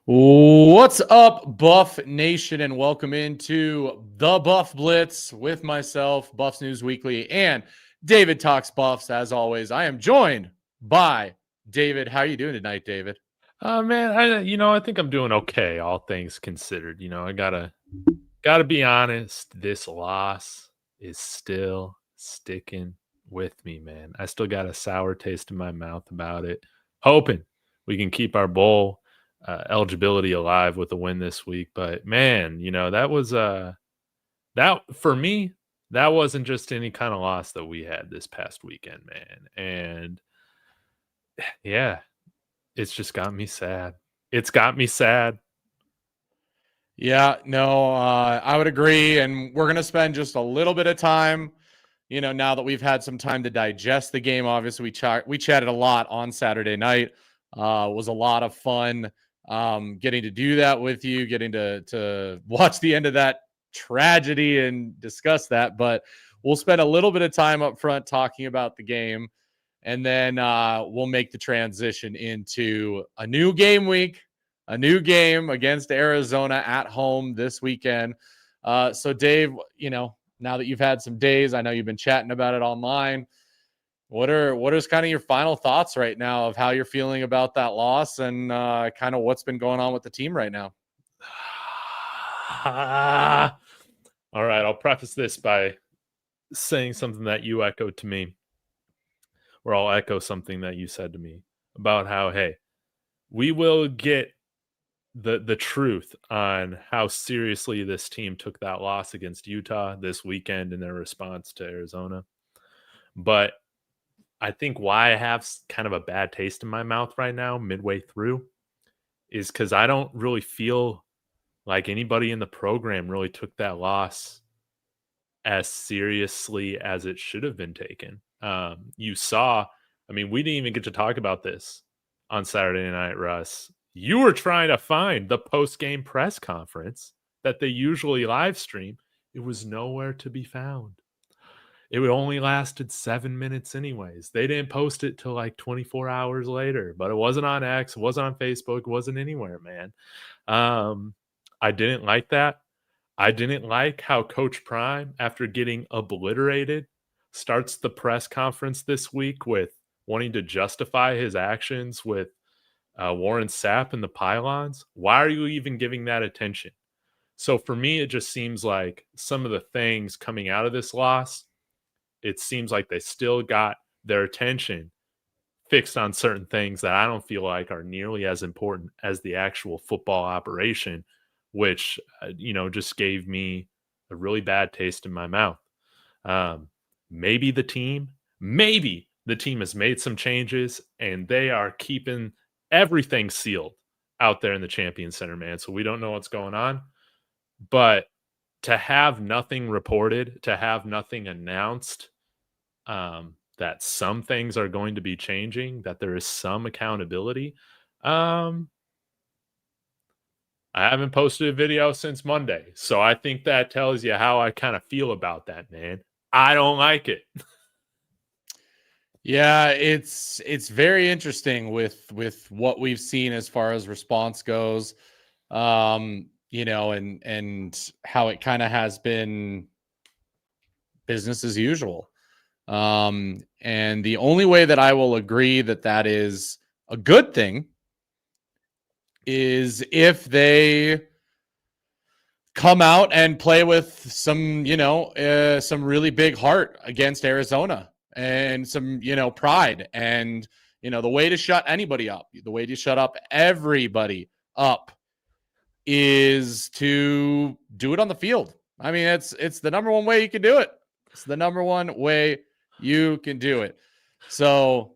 What's up, Buff Nation, and welcome into the Buff Blitz with myself, Buffs News Weekly, and David Talks Buffs. As always, I am joined by David. How are you doing tonight, David? Man, I think I'm doing okay, all things considered. I gotta be honest. This loss is still sticking with me, man. I still got a sour taste in my mouth about it. Hoping we can keep our bowl eligibility alive with a win this week, but man, that was that for me. That wasn't just any kind of loss that we had this past weekend, man. And yeah, it's just got me sad. It's got me sad. Yeah, no, I would agree. And we're going to spend just a little bit of time, now that we've had some time to digest the game. Obviously, we chatted a lot on Saturday night. It was a lot of fun getting to do that with you, getting to watch the end of that tragedy and discuss that. But we'll spend a little bit of time up front talking about the game. And then we'll make the transition into a new game week, a new game against Arizona at home this weekend. So, Dave, now that you've had some days, I know you've been chatting about it online. What is kind of your final thoughts right now of how you're feeling about that loss and kind of what's been going on with the team right now? All right, I'll preface this by saying something that you echoed to me, or I'll echo something that you said to me about how, hey, we will get the truth on how seriously this team took that loss against Utah this weekend in their response to Arizona. But I think why I have kind of a bad taste in my mouth right now, midway through, is because I don't really feel like anybody in the program really took that loss as seriously as it should have been taken. You saw, we didn't even get to talk about this on Saturday night, Russ. You were trying to find the post-game press conference that they usually live stream. It was nowhere to be found. It only lasted 7 minutes anyways. They didn't post it till like 24 hours later, but it wasn't on X, it wasn't on Facebook, it wasn't anywhere, man. I didn't like that. I didn't like how Coach Prime, after getting obliterated, starts the press conference this week with wanting to justify his actions with Warren Sapp and the pylons. Why are you even giving that attention? So for me, it just seems like some of the things coming out of this loss, it seems like they still got their attention fixed on certain things that I don't feel like are nearly as important as the actual football operation, which, just gave me a really bad taste in my mouth. Maybe the team has made some changes and they are keeping everything sealed out there in the Champions Center, man. So we don't know what's going on. But to have nothing reported, to have nothing announced, that some things are going to be changing, that there is some accountability. I haven't posted a video since Monday. So I think that tells you how I kind of feel about that, man. I don't like it. Yeah, it's very interesting with what we've seen as far as response goes. And how it kind of has been business as usual. And the only way that I will agree that is a good thing is if they come out and play with some, some really big heart against Arizona and some, pride. And, the way to shut anybody up, the way to shut up everybody up is to do it on the field. I mean, it's the number one way you can do it. It's the number one way you can do it. So,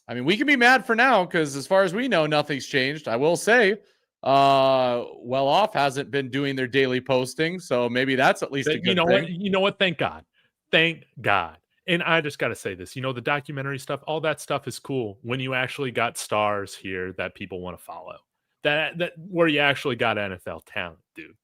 we can be mad for now because as far as we know, nothing's changed. I will say, Well Off hasn't been doing their daily posting, so maybe that's at least a good thing. You know what? Thank God. Thank God. And I just got to say this, the documentary stuff, all that stuff is cool when you actually got stars here that people want to follow. That where you actually got NFL talent, dude.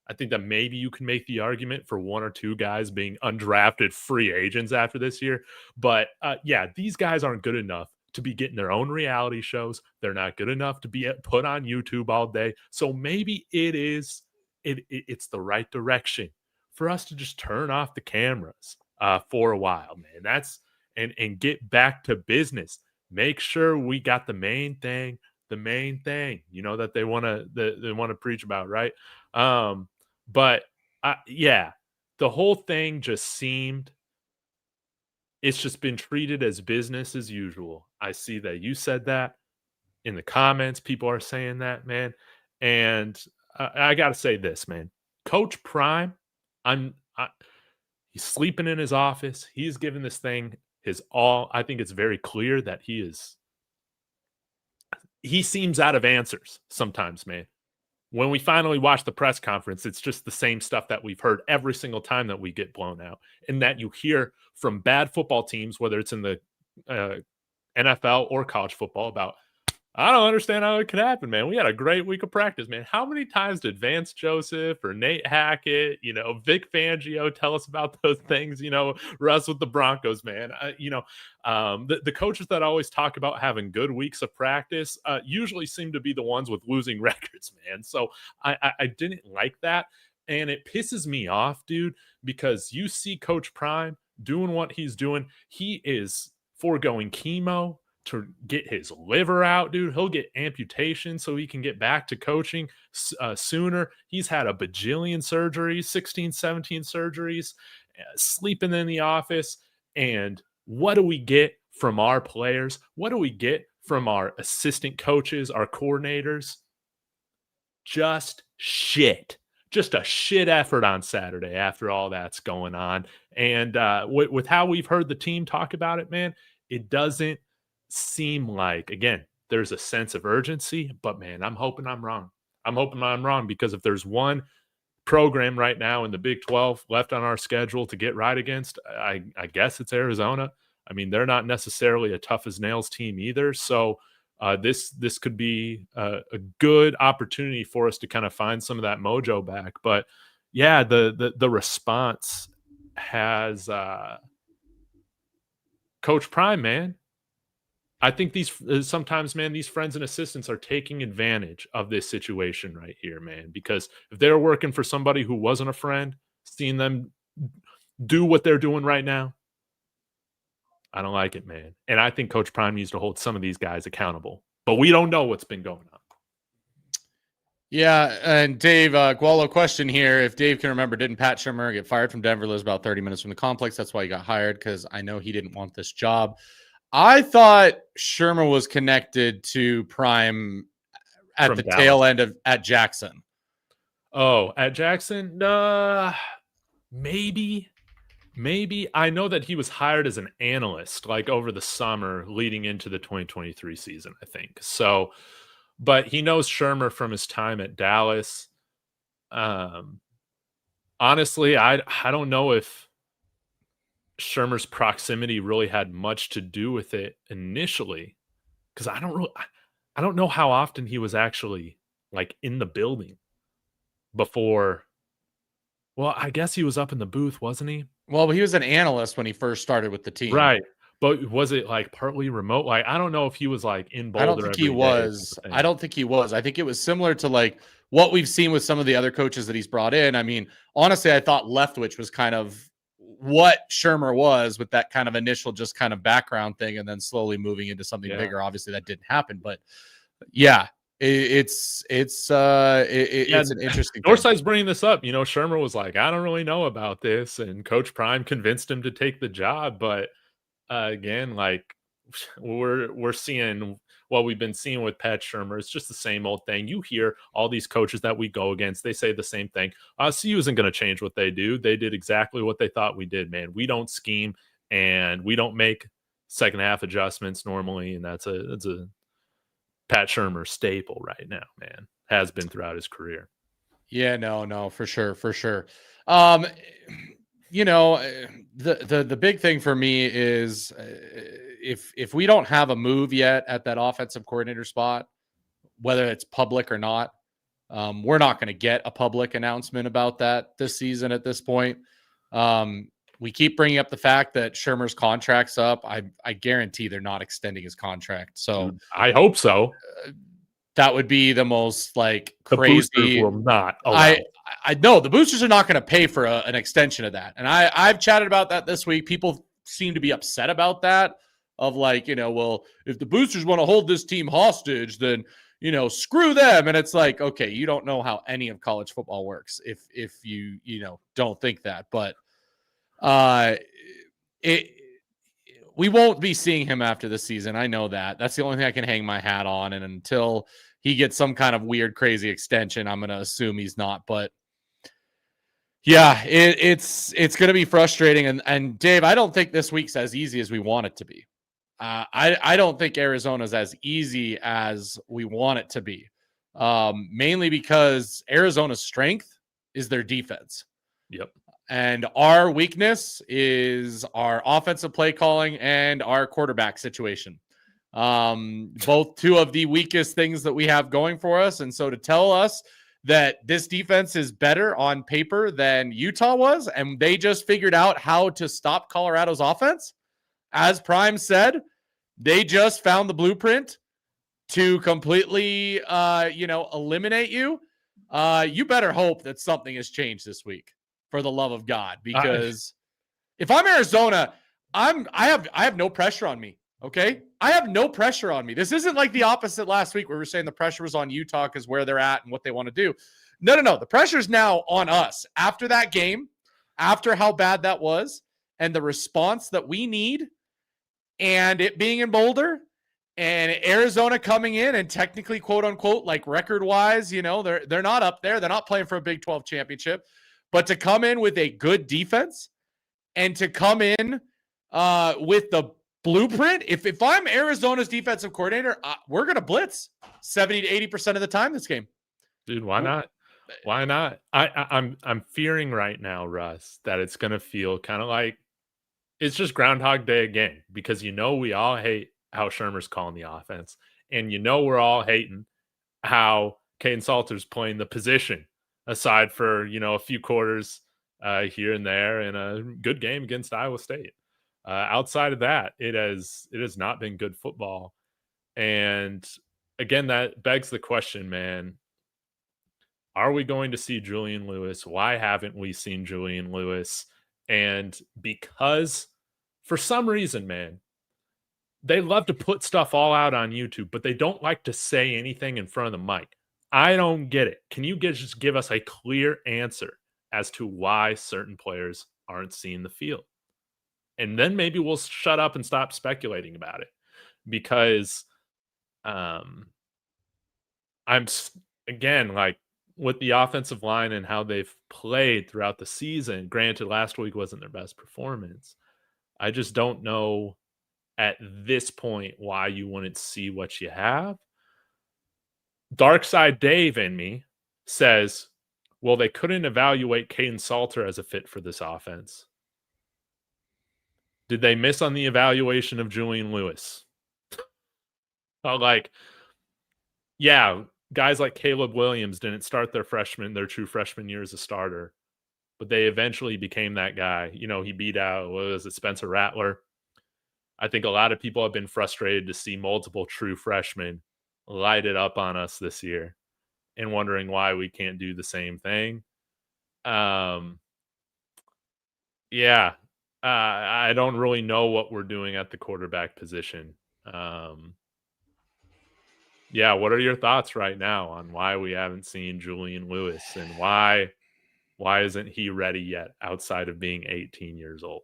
I think that maybe you can make the argument for one or two guys being undrafted free agents after this year. But yeah, these guys aren't good enough to be getting their own reality shows. They're not good enough to be put on YouTube all day. So maybe it's the right direction for us to just turn off the cameras for a while, man. That's and get back to business. Make sure we got the main thing, that they want to preach about, right? But yeah, the whole thing just seemed, it's just been treated as business as usual. I see that you said that in the comments. People are saying that, man. And I got to say this, man. Coach Prime, he's sleeping in his office. He's given this thing his all. I think it's very clear that he seems out of answers sometimes, man. When we finally watch the press conference, it's just the same stuff that we've heard every single time that we get blown out, and that you hear from bad football teams, whether it's in the NFL or college football, about, I don't understand how it could happen, man. We had a great week of practice, man. How many times did Vance Joseph or Nate Hackett, Vic Fangio tell us about those things, Russ with the Broncos, man? The coaches that always talk about having good weeks of practice usually seem to be the ones with losing records, man. So I didn't like that. And it pisses me off, dude, because you see Coach Prime doing what he's doing. He is foregoing chemo to get his liver out, dude. He'll get amputation so he can get back to coaching sooner. He's had a bajillion surgeries, 16, 17 surgeries, sleeping in the office. And what do we get from our players? What do we get from our assistant coaches, our coordinators? Just shit. Just a shit effort on Saturday after all that's going on. And with how we've heard the team talk about it, man, it doesn't seem like, again, there's a sense of urgency, but man, I'm hoping I'm wrong. Because if there's one program right now in the Big 12 left on our schedule to get right against, I guess it's Arizona. I mean, they're not necessarily a tough as nails team either. So this could be a good opportunity for us to kind of find some of that mojo back. But yeah, the response has Coach Prime, man. I think sometimes, man, these friends and assistants are taking advantage of this situation right here, man, because if they're working for somebody who wasn't a friend, seeing them do what they're doing right now, I don't like it, man. And I think Coach Prime needs to hold some of these guys accountable, but we don't know what's been going on. Yeah, and Dave, Gualo question here. If Dave can remember, didn't Pat Shurmur get fired from Denver? Lives about 30 minutes from the complex. That's why he got hired, because I know he didn't want this job. I thought Shurmur was connected to Prime at the Dallas. tail end at Jackson. Oh, at Jackson? Maybe. I know that he was hired as an analyst like over the summer leading into the 2023 season, I think. So, but he knows Shurmur from his time at Dallas. Honestly, I don't know if Shurmur's proximity really had much to do with it initially, because I don't know how often he was actually like in the building before. Well, I guess he was up in the booth, wasn't he? Well, he was an analyst when he first started with the team. Right. But was it like partly remote? Like, I don't know if he was like in Boulder. I don't think he was. I don't think he was. I think it was similar to like what we've seen with some of the other coaches that he's brought in. I mean, honestly, I thought Leftwich was kind of what Shurmur was, with that kind of initial just kind of background thing, and then slowly moving into something bigger. Obviously that didn't happen, but yeah, it's an interesting Northside's bringing this up. Shurmur was like, I don't really know about this, and Coach Prime convinced him to take the job. But again, like we're seeing what we've been seeing with Pat Shurmur. It's just the same old thing. You hear all these coaches that we go against, they say the same thing. CU isn't going to change what they do. They did exactly what they thought we did, man. We don't scheme and we don't make second half adjustments normally, and that's a Pat Shurmur staple right now, man. Has been throughout his career. Yeah, no, for sure. The big thing for me is if we don't have a move yet at that offensive coordinator spot, whether it's public or not, we're not going to get a public announcement about that this season at this point. we keep bringing up the fact that Shermer's contract's up. I guarantee they're not extending his contract. So Dude, I hope so. That would be the most like The crazy. boosters will not allow. I know the boosters are not going to pay for an extension of that. And I've chatted about that this week. People seem to be upset about that, of like, well, if the boosters want to hold this team hostage, then, screw them. And it's like, okay, you don't know how any of college football works if you, don't think that. But we won't be seeing him after the season. I know that. That's the only thing I can hang my hat on. And until he gets some kind of weird, crazy extension, I'm going to assume he's not. But yeah, it's going to be frustrating. And Dave, I don't think this week's as easy as we want it to be. I don't think Arizona's as easy as we want it to be. Mainly because Arizona's strength is their defense. Yep. And our weakness is our offensive play calling and our quarterback situation. Both two of the weakest things that we have going for us. And so to tell us that this defense is better on paper than Utah was, and they just figured out how to stop Colorado's offense, as Prime said, they just found the blueprint to completely, eliminate you. You better hope that something has changed this week, for the love of God, because if I'm Arizona, I have no pressure on me. Okay. I have no pressure on me. This isn't like the opposite last week where we were saying the pressure was on Utah because where they're at and what they want to do. No. The pressure is now on us after that game, after how bad that was, and the response that we need, and it being in Boulder, and Arizona coming in and technically, quote unquote, like record wise, they're not up there. They're not playing for a Big 12 championship. But to come in with a good defense and to come in with the blueprint, if I'm Arizona's defensive coordinator, we're going to blitz 70 to 80% of the time this game. Dude, why not? Why not? I'm fearing right now, Russ, that it's going to feel kind of like it's just Groundhog Day again, because we all hate how Shermer's calling the offense, and we're all hating how Caden Salter's playing the position, aside for, a few quarters here and there and a good game against Iowa State. Outside of that, it has not been good football. And again, that begs the question, man, are we going to see Julian Lewis? Why haven't we seen Julian Lewis? And because for some reason, man, they love to put stuff all out on YouTube, but they don't like to say anything in front of the mic. I don't get it. Can you just give us a clear answer as to why certain players aren't seeing the field? And then maybe we'll shut up and stop speculating about it, because I'm again, like with the offensive line and how they've played throughout the season. Granted, last week wasn't their best performance. I just don't know at this point why you wouldn't see what you have. Dark Side Dave in me says, well, they couldn't evaluate Caden Salter as a fit for this offense. Did they miss on the evaluation of Julian Lewis? Guys like Caleb Williams didn't start their true freshman year as a starter, but they eventually became that guy. He beat out, Spencer Rattler. I think a lot of people have been frustrated to see multiple true freshmen light it up on us this year and wondering why we can't do the same thing. I don't really know what we're doing at the quarterback position. What are your thoughts right now on why we haven't seen Julian Lewis, and why isn't he ready yet outside of being 18 years old?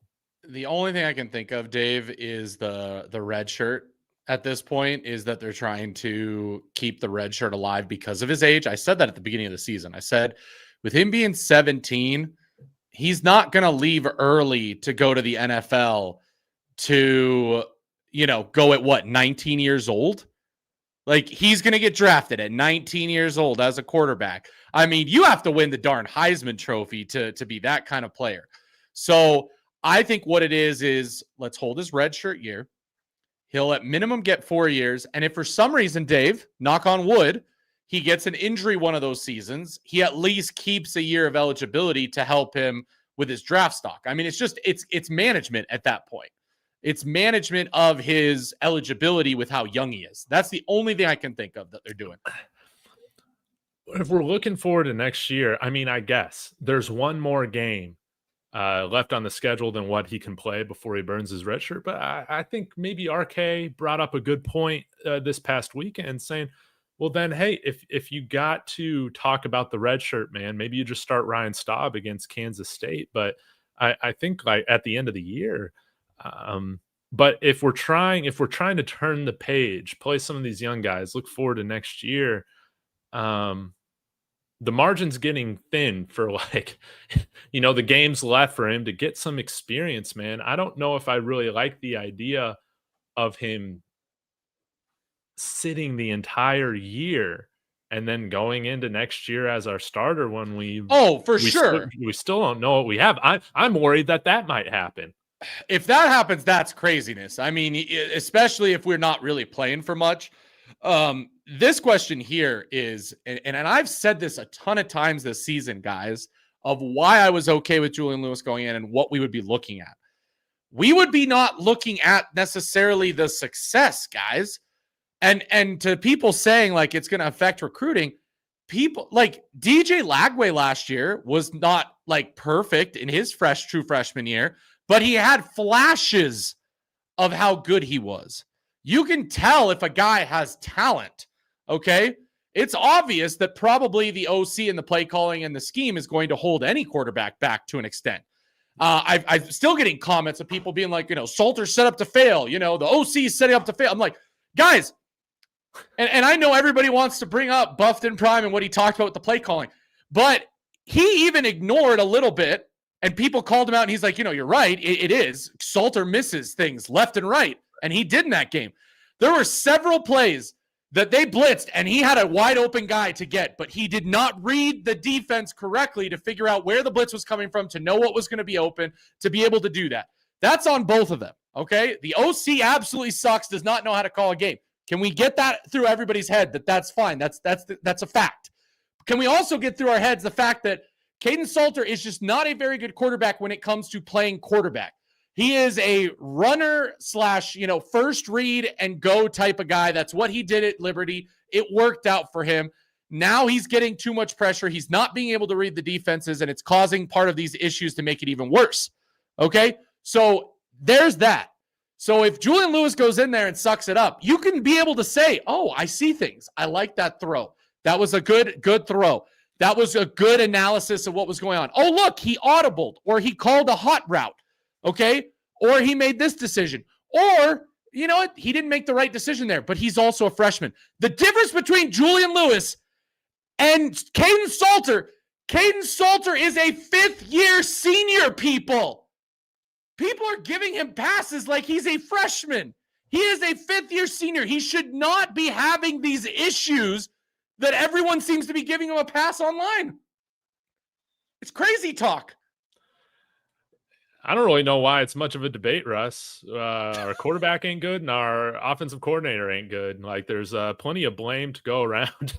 The only thing I can think of, Dave, is the red shirt. At this point, is that they're trying to keep the red shirt alive because of his age. I said that at the beginning of the season. I said, with him being 17, he's not going to leave early to go to the NFL to, go at 19 years old? Like, he's going to get drafted at 19 years old as a quarterback. I mean, you have to win the darn Heisman Trophy to be that kind of player. So I think what it is let's hold his red shirt year. He'll at minimum get 4 years. And if for some reason, Dave, knock on wood, he gets an injury one of those seasons, he at least keeps a year of eligibility to help him with his draft stock. I mean, it's management at that point. It's management of his eligibility with how young he is. That's the only thing I can think of that they're doing. If we're looking forward to next year, I mean, I guess there's one more game left on the schedule than what he can play before he burns his red shirt. But I think maybe RK brought up a good point this past weekend, saying, well, then, hey, if you got to talk about the red shirt, man, maybe you just start Ryan Staub against Kansas State. But I think like at the end of the year, but if we're trying to turn the page, play some of these young guys, look forward to next year, the margin's getting thin for like, the games left for him to get some experience, man. I don't know if I really like the idea of him sitting the entire year and then going into next year as our starter when we still don't know what we have. I'm worried that might happen. If that happens, that's craziness. I mean, especially if we're not really playing for much. This question here is, and I've said this a ton of times this season, guys, of why I was okay with Julian Lewis going in and what we would be looking at. We would be not looking at necessarily the success, guys. And to people saying like it's going to affect recruiting, people like DJ Lagway last year was not like perfect in his true freshman year, but he had flashes of how good he was. You can tell if a guy has talent, okay? It's obvious that probably the OC and the play calling and the scheme is going to hold any quarterback back to an extent. I'm still getting comments of people being like, Salter's set up to fail. The OC is setting up to fail. I'm like, guys, and I know everybody wants to bring up Buffton Prime and what he talked about with the play calling, but he even ignored a little bit, and people called him out, and he's like, you're right. It is. Salter misses things left and right, and he did in that game. There were several plays that they blitzed, and he had a wide open guy to get, but he did not read the defense correctly to figure out where the blitz was coming from, to know what was going to be open, to be able to do that. That's on both of them, okay? The OC absolutely sucks, does not know how to call a game. Can we get that through everybody's head that that's fine? That's a fact. Can we also get through our heads the fact that Caden Salter is just not a very good quarterback when it comes to playing quarterback? He is a runner / first read and go type of guy. That's what he did at Liberty. It worked out for him. Now he's getting too much pressure. He's not being able to read the defenses, and it's causing part of these issues to make it even worse. Okay? So there's that. So if Julian Lewis goes in there and sucks it up, you can be able to say, oh, I see things. I like that throw. That was a good throw. That was a good analysis of what was going on. Oh, look, he audibled, or he called a hot route. Okay? Or he made this decision. Or, you know what? He didn't make the right decision there, but he's also a freshman. The difference between Julian Lewis and Caden Salter is a fifth-year senior, people. People are giving him passes like he's a freshman. He is a fifth-year senior. He should not be having these issues that everyone seems to be giving him a pass online. It's crazy talk. I don't really know why it's much of a debate, Russ. Our quarterback ain't good, and our offensive coordinator ain't good. Like, there's plenty of blame to go around,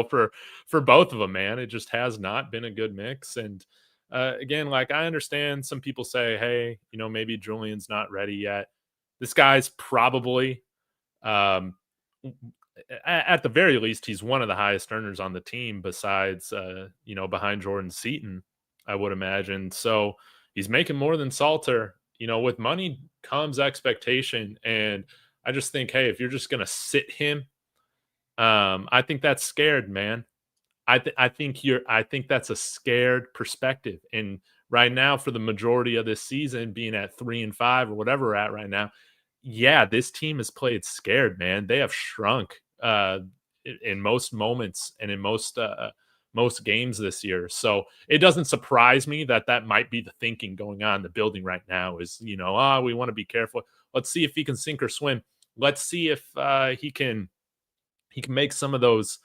for both of them, man. It just has not been a good mix. And again, like, I understand some people say, hey, maybe Julian's not ready yet. This guy's probably, at the very least, he's one of the highest earners on the team besides, behind Jordan Seaton, I would imagine. So he's making more than Salter. With money comes expectation. And I just think, hey, if you're just going to sit him, I think that's scared, man. I think that's a scared perspective. And right now, for the majority of this season, being at 3-5 or whatever we're at right now, yeah, this team has played scared, man. They have shrunk in most moments and in most games this year. So it doesn't surprise me that might be the thinking going on in the building right now is, we want to be careful. Let's see if he can sink or swim. Let's see if he can make some of those,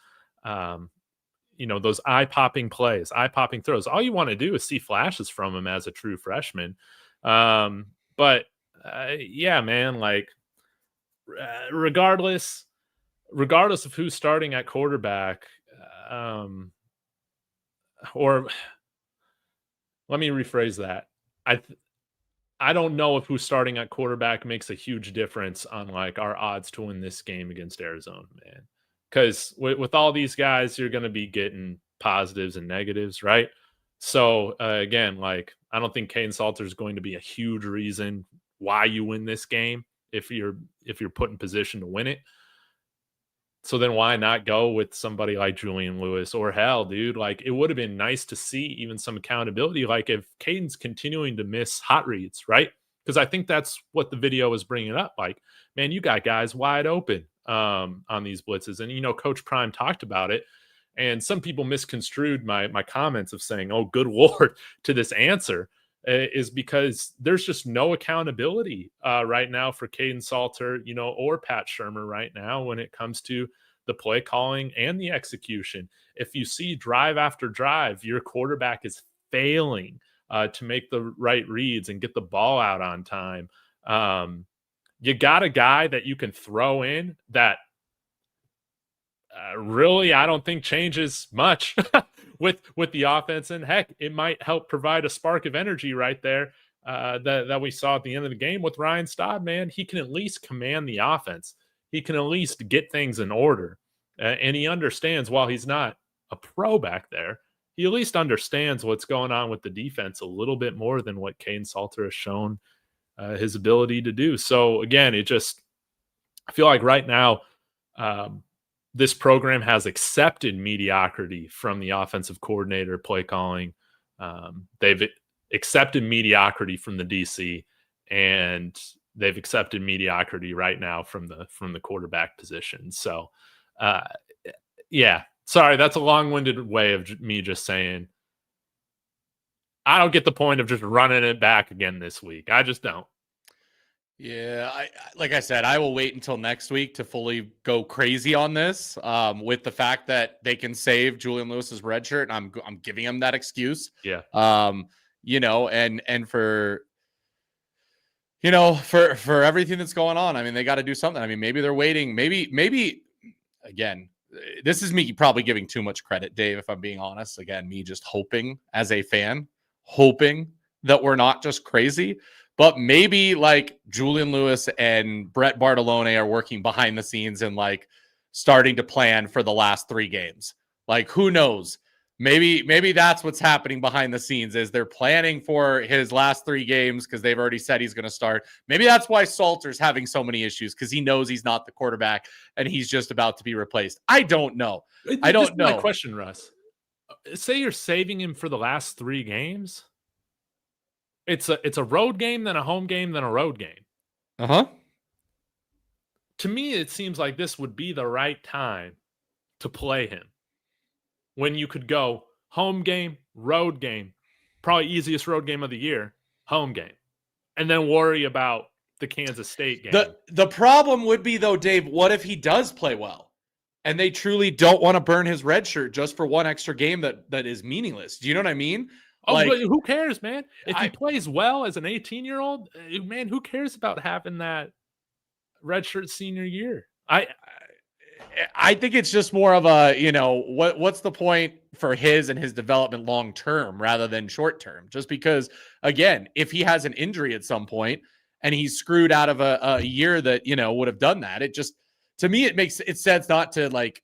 those eye-popping plays, eye-popping throws. All you want to do is see flashes from him as a true freshman. But yeah, man, like regardless of who's starting at quarterback, or let me rephrase that. I don't know if who's starting at quarterback makes a huge difference on like our odds to win this game against Arizona, man. Because with all these guys, you're going to be getting positives and negatives, right? So again, like I don't think Caden Salter is going to be a huge reason why you win this game if you're put in position to win it. So then why not go with somebody like Julian Lewis or hell, dude? Like it would have been nice to see even some accountability. Like if Caden's continuing to miss hot reads, right? Because I think that's what the video was bringing up. Like, man, you got guys wide open on these blitzes. And, you know, Coach Prime talked about it. And some people misconstrued my comments of saying, oh, good Lord, to this answer is because there's just no accountability right now for Caden Salter, you know, or Pat Shurmur right now when it comes to the play calling and the execution. If you see drive after drive, your quarterback is failing to make the right reads and get the ball out on time. You got a guy that you can throw in that really, I don't think changes much with the offense. And heck, it might help provide a spark of energy right there that we saw at the end of the game with Ryan Staub, man. He can at least command the offense. He can at least get things in order. And he understands, while he's not a pro back there, he at least understands what's going on with the defense a little bit more than what Caden Salter has shown his ability to do. So again, I feel like right now, this program has accepted mediocrity from the offensive coordinator, play calling. They've accepted mediocrity from the DC, and they've accepted mediocrity right now from the quarterback position. So, yeah, sorry, that's a long-winded way of me just saying I don't get the point of just running it back again this week. I just don't. Yeah, like I said, I will wait until next week to fully go crazy on this. With the fact that they can save Julian Lewis's red shirt, and I'm giving him that excuse. Yeah. You know, and for you know, for everything that's going on, I mean, they got to do something. I mean, maybe they're waiting. Maybe again, this is me probably giving too much credit, Dave, if I'm being honest. Again, me just hoping as a fan, hoping that we're not just crazy. But maybe like Julian Lewis and Brett Bartolone are working behind the scenes and like starting to plan for the last 3 games. Like, who knows? Maybe that's what's happening behind the scenes is they're planning for his last 3 games because they've already said he's going to start. Maybe that's why Salter's having so many issues, because he knows he's not the quarterback and he's just about to be replaced. I don't know. I don't know. My question, Russ. Say you're saving him for the last 3 games. It's a road game, then a home game, then a road game. Uh-huh. To me, it seems like this would be the right time to play him. When you could go home game, road game, probably easiest road game of the year, home game, and then worry about the Kansas State game. The problem would be, though, Dave, what if he does play well and they truly don't want to burn his red shirt just for one extra game that is meaningless? Do you know what I mean? Oh, like, but who cares, man? If he plays well as an 18-year-old, man, who cares about having that redshirt senior year? I think it's just more of a, you know, what's the point for his and his development long term rather than short term? Just because, again, if he has an injury at some point and he's screwed out of a year that, you know, would have done that, it just, to me, it makes it sense not to like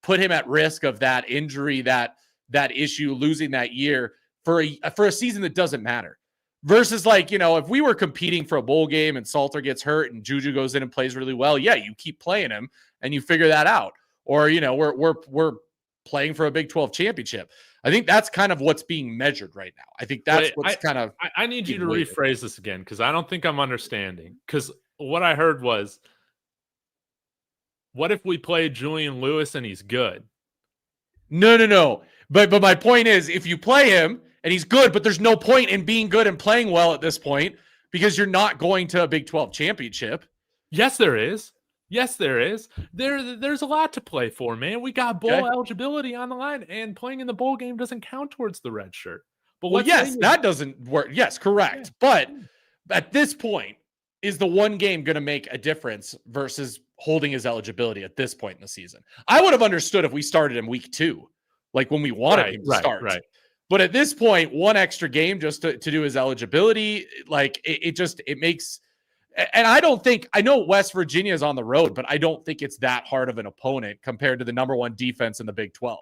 put him at risk of that injury, that issue, losing that year for a season that doesn't matter. Versus, like, you know, if we were competing for a bowl game and Salter gets hurt and Juju goes in and plays really well, yeah, you keep playing him and you figure that out. Or, you know, we're playing for a Big 12 championship. I think that's kind of what's being measured right now. I think that's what's kind of. I need you to rephrase this again, because I don't think I'm understanding. Because what I heard was, what if we play Julian Lewis and he's good? No. But my point is, if you play him and he's good, but there's no point in being good and playing well at this point because you're not going to a Big 12 championship. Yes, there is. Yes, there is. There's a lot to play for, man. We got bowl eligibility on the line, and playing in the bowl game doesn't count towards the red shirt. But well, yes, that doesn't work. Yes, correct. Yeah. But at this point, is the one game going to make a difference versus holding his eligibility at this point in the season? I would have understood if we started in week 2, like when we wanted him to start. Right. But at this point, one extra game just to do his eligibility, like it makes. And I know West Virginia is on the road, but I don't think it's that hard of an opponent compared to the number one defense in the Big 12.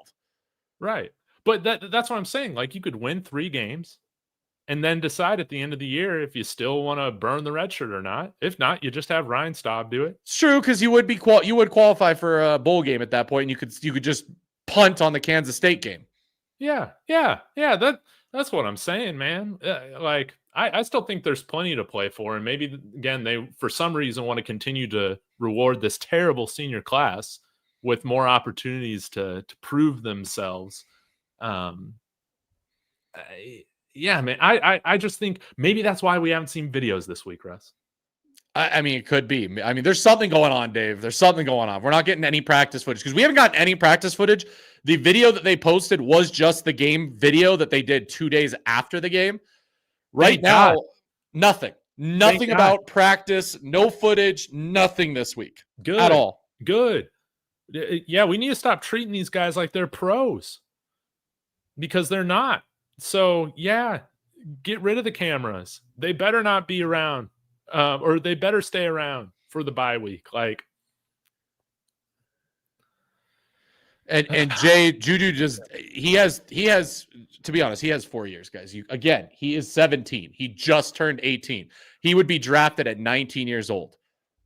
Right. But that's what I'm saying. Like, you could win 3 games and then decide at the end of the year if you still want to burn the red shirt or not. If not, you just have Ryan Staub do it. It's true, because you would qualify for a bowl game at that point, and you could just punt on the Kansas State game. Yeah. That's what I'm saying, man. Like, I still think there's plenty to play for, and maybe again they for some reason want to continue to reward this terrible senior class with more opportunities to prove themselves. Yeah, man. I just think maybe that's why we haven't seen videos this week, Russ. I mean, it could be. I mean, there's something going on, Dave. There's something going on. We're not getting any practice footage because we haven't gotten any practice footage. The video that they posted was just the game video that they did 2 days after the game. Right now, nothing about practice, no footage, nothing this week. Good. At all. Good. Yeah, we need to stop treating these guys like they're pros because they're not. So, yeah, get rid of the cameras. They better not be around, or they better stay around for the bye week. Like, and Jay Juju he has to be honest, he has 4 years, guys. He is 17. He just turned 18. He would be drafted at 19 years old.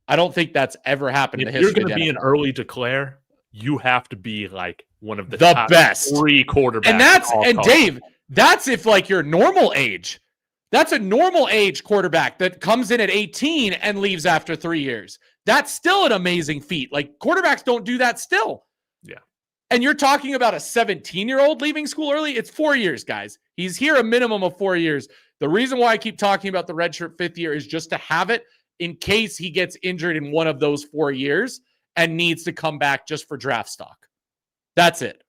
I don't think that's ever happened in the history. If you're going to be an early declare, you have to be like one of the top best 3 quarterbacks. Dave, that's if like your normal age. That's a normal age quarterback that comes in at 18 and leaves after 3 years. That's still an amazing feat. Like, quarterbacks don't do that still. Yeah. And you're talking about a 17-year-old leaving school early? It's 4 years, guys. He's here a minimum of 4 years. The reason why I keep talking about the redshirt 5th year is just to have it in case he gets injured in one of those 4 years and needs to come back just for draft stock. That's it.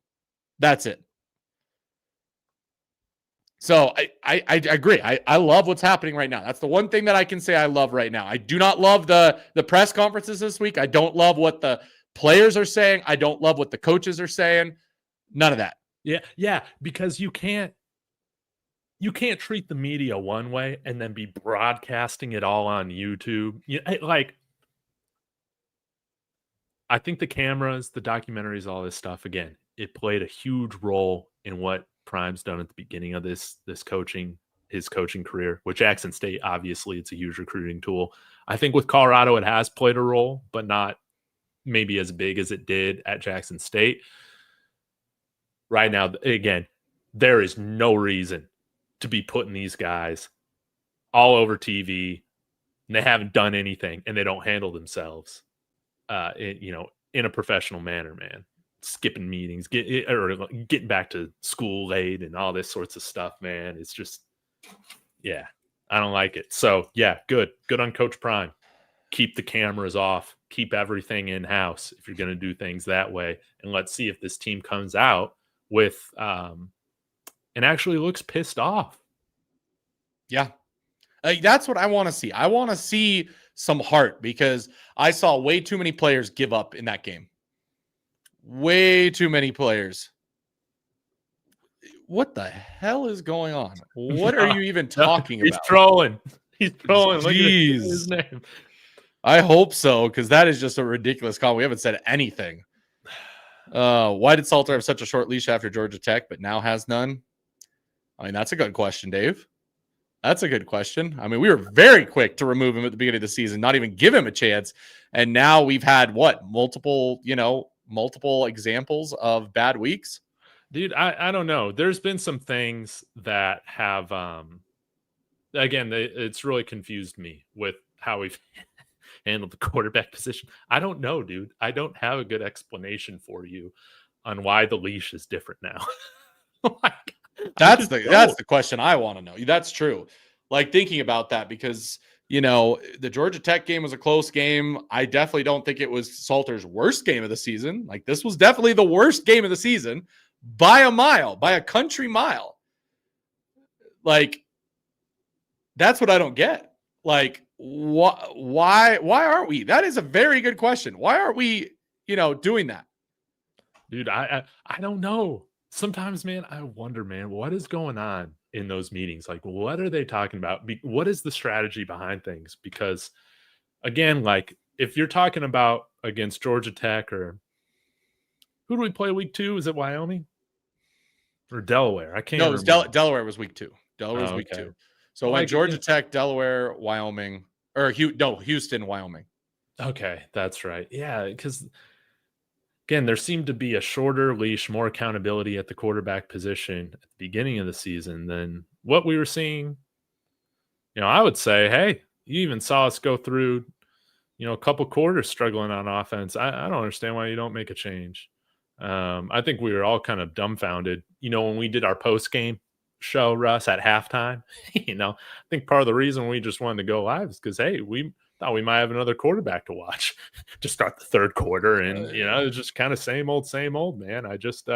So I agree. I love what's happening right now. That's the one thing that I can say I love right now. I do not love the press conferences this week. I don't love what the players are saying. I don't love what the coaches are saying. None of that. Yeah, because you can't treat the media one way and then be broadcasting it all on YouTube. Like, I think the cameras, the documentaries, all this stuff, again, it played a huge role in what Prime's done at the beginning of his coaching career. With Jackson State, obviously, it's a huge recruiting tool. I think with Colorado, it has played a role, but not maybe as big as it did at Jackson State. Right now, again, there is no reason to be putting these guys all over TV, and they haven't done anything, and they don't handle themselves, in a professional manner, man. Skipping meetings, getting back to school late and all this sorts of stuff, man. It's just, yeah, I don't like it. So, yeah, good on Coach Prime. Keep the cameras off. Keep everything in-house if you're going to do things that way. And let's see if this team comes out with and actually looks pissed off. Yeah. That's what I want to see. I want to see some heart because I saw way too many players give up in that game. Way too many players. What the hell is going on? What are you even talking about? He's trolling. Look at his name. I hope so, because that is just a ridiculous call. We haven't said anything. Why did Salter have such a short leash after Georgia Tech, but now has none? I mean, that's a good question, Dave. That's a good question. I mean, we were very quick to remove him at the beginning of the season, not even give him a chance. And now we've had multiple examples of bad weeks. Dude, I don't know. There's been some things that have, again, it's really confused me with how we've handled the quarterback position. I don't know, dude. I don't have a good explanation for you on why the leash is different now. That's the question I want to know. That's true. Like, thinking about that, because the Georgia Tech game was a close game. I definitely don't think it was Salter's worst game of the season. Like, this was definitely the worst game of the season by a mile, by a country mile. Like, that's what I don't get. Like, why aren't we? That is a very good question. Why aren't we, doing that? Dude, I don't know. sometimes, man, I wonder, man, what is going on in those meetings? Like, what are they talking about? What is the strategy behind things? Because, again, like, if you're talking about against Georgia Tech or who do we play week 2? Is it Wyoming or Delaware? I can't No, it even was remember. Delaware was week 2. Delaware was Oh, week okay. 2. So it Well, went like, Georgia Tech, Delaware, Wyoming, or Houston, Wyoming. okay, that's right. Yeah, because again, there seemed to be a shorter leash, more accountability at the quarterback position at the beginning of the season than what we were seeing. I would say, hey, you even saw us go through, a couple quarters struggling on offense. I don't understand why you don't make a change. I think we were all kind of dumbfounded, when we did our post game show, Russ, at halftime. I think part of the reason we just wanted to go live is because, hey, we thought we might have another quarterback to watch to start the third quarter. And, it's just kind of same old, man. I just,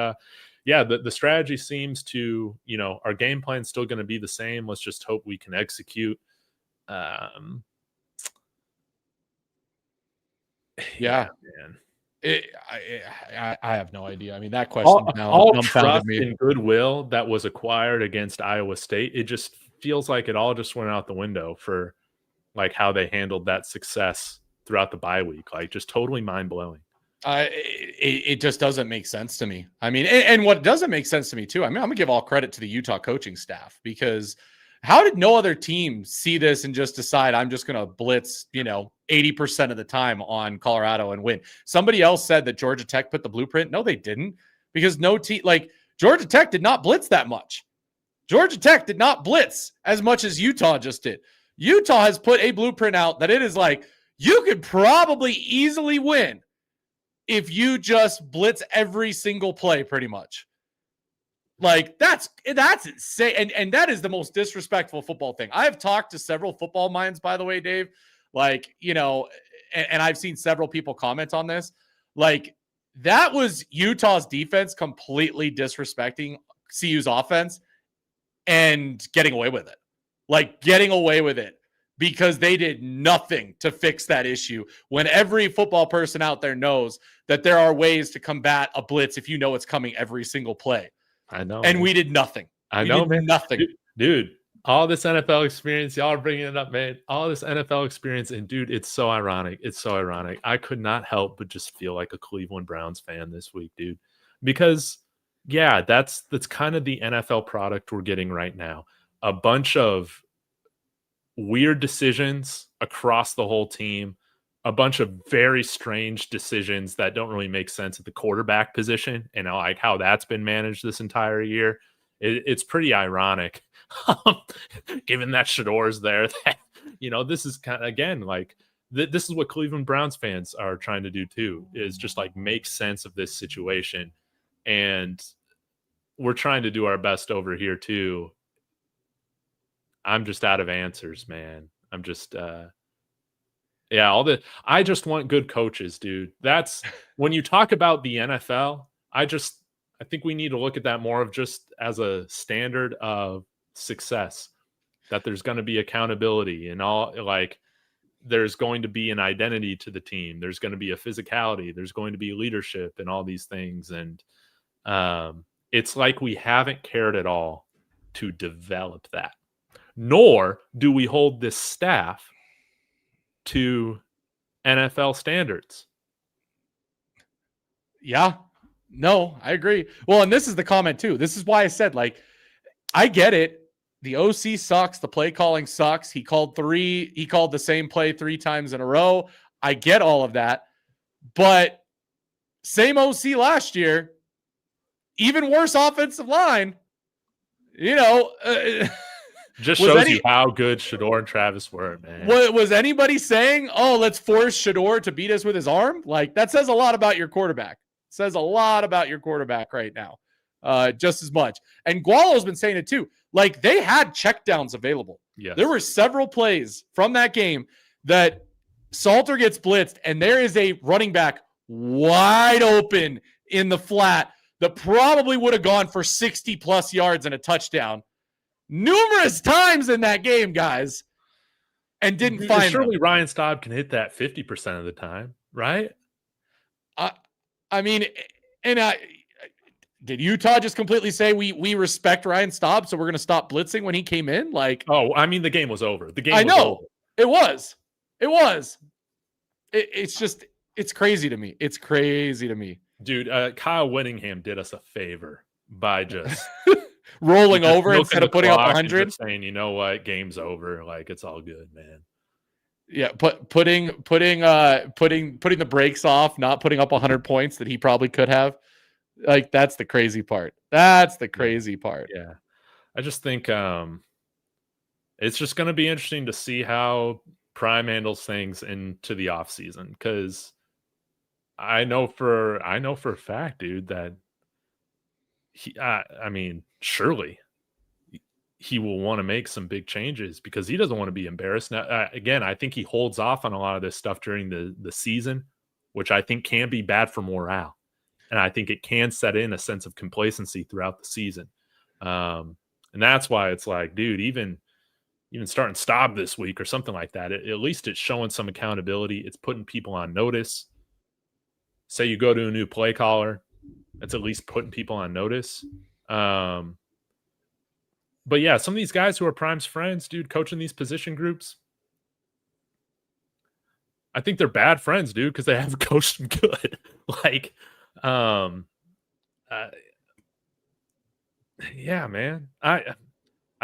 yeah, the strategy seems to, our game plan's still going to be the same. Let's just hope we can execute. Um, Yeah. Man. I have no idea. I mean, that question now All dumbfounded trust me. and goodwill that was acquired against Iowa State, it just feels like it all just went out the window for like how they handled that success throughout the bye week. Like, just totally mind blowing. It just doesn't make sense to me. I mean, and what doesn't make sense to me too, I mean, I'm gonna give all credit to the Utah coaching staff, because how did no other team see this and just decide I'm just gonna blitz, 80% of the time on Colorado and win? Somebody else said that Georgia Tech put the blueprint. No, they didn't, because no team, like Georgia Tech, did not blitz that much. Georgia Tech did not blitz as much as Utah just did. Utah has put a blueprint out that it is like, you could probably easily win if you just blitz every single play, pretty much. Like, that's insane. And that is the most disrespectful football thing. I have talked to several football minds, by the way, Dave. Like, and I've seen several people comment on this. Like, that was Utah's defense completely disrespecting CU's offense and getting away with it. Like, getting away with it, because they did nothing to fix that issue, when every football person out there knows that there are ways to combat a blitz if you know it's coming every single play. I know. And man. we did nothing. I We know, did man. nothing. Dude, all this NFL experience, y'all are bringing it up, man. All this NFL experience, and dude, it's so ironic. It's so ironic. I could not help but just feel like a Cleveland Browns fan this week, dude. Because, yeah, that's kind of the NFL product we're getting right now. A bunch of weird decisions across the whole team, a bunch of very strange decisions that don't really make sense at the quarterback position, and I like how that's been managed this entire year. It's pretty ironic, given that Shador's there. That, this is kind of, again, like this is what Cleveland Browns fans are trying to do too, is just like make sense of this situation, and we're trying to do our best over here too. I'm just out of answers, man. I'm just I just want good coaches, dude. That's when you talk about the NFL, I think we need to look at that more of just as a standard of success, that there's going to be accountability and all, like there's going to be an identity to the team. There's going to be a physicality. There's going to be leadership and all these things. And it's like we haven't cared at all to develop that. Nor do we hold this staff to NFL standards. Yeah. No, I agree. Well, and this is the comment too. This is why I said, like, I get it. The OC sucks. The play calling sucks. He called the same play 3 times in a row. I get all of that. But same OC last year, even worse offensive line, just shows you how good Shador and Travis were, man. Was anybody saying, oh, let's force Shador to beat us with his arm? Like, that says a lot about your quarterback. It says a lot about your quarterback right now, just as much. And Gualo's been saying it too. Like, they had checkdowns available. Yes. There were several plays from that game that Salter gets blitzed, and there is a running back wide open in the flat that probably would have gone for 60-plus yards and a touchdown numerous times in that game, guys, and didn't find surely them. Ryan Staub can hit that 50% of the time, right? I mean, and Did Utah just completely say we respect Ryan Staub, so we're going to stop blitzing when he came in? Like, oh, I mean, the game was over. The game I was know over. it was. It was. It's just it's crazy to me. It's crazy to me, dude. Kyle Whittingham did us a favor by just rolling just over milking instead the of putting up clock and 100. just saying, you know what, game's over. Like it's all good, man. Yeah, putting the brakes off, not putting up 100 points that he probably could have. Like that's the crazy part. That's the crazy part. Yeah. I just think it's just going to be interesting to see how Prime handles things into the offseason, because I know for a fact, dude, that he I mean, surely he will want to make some big changes because he doesn't want to be embarrassed. Now, again, I think he holds off on a lot of this stuff during the season, which I think can be bad for morale. And I think it can set in a sense of complacency throughout the season. And that's why it's like, dude, even starting Staub this week or something like that, at least it's showing some accountability. It's putting people on notice. Say you go to a new play caller, that's at least putting people on notice. But yeah, some of these guys who are Prime's friends, dude, coaching these position groups, I think they're bad friends, dude, because they haven't coached them good. Like, yeah, man. I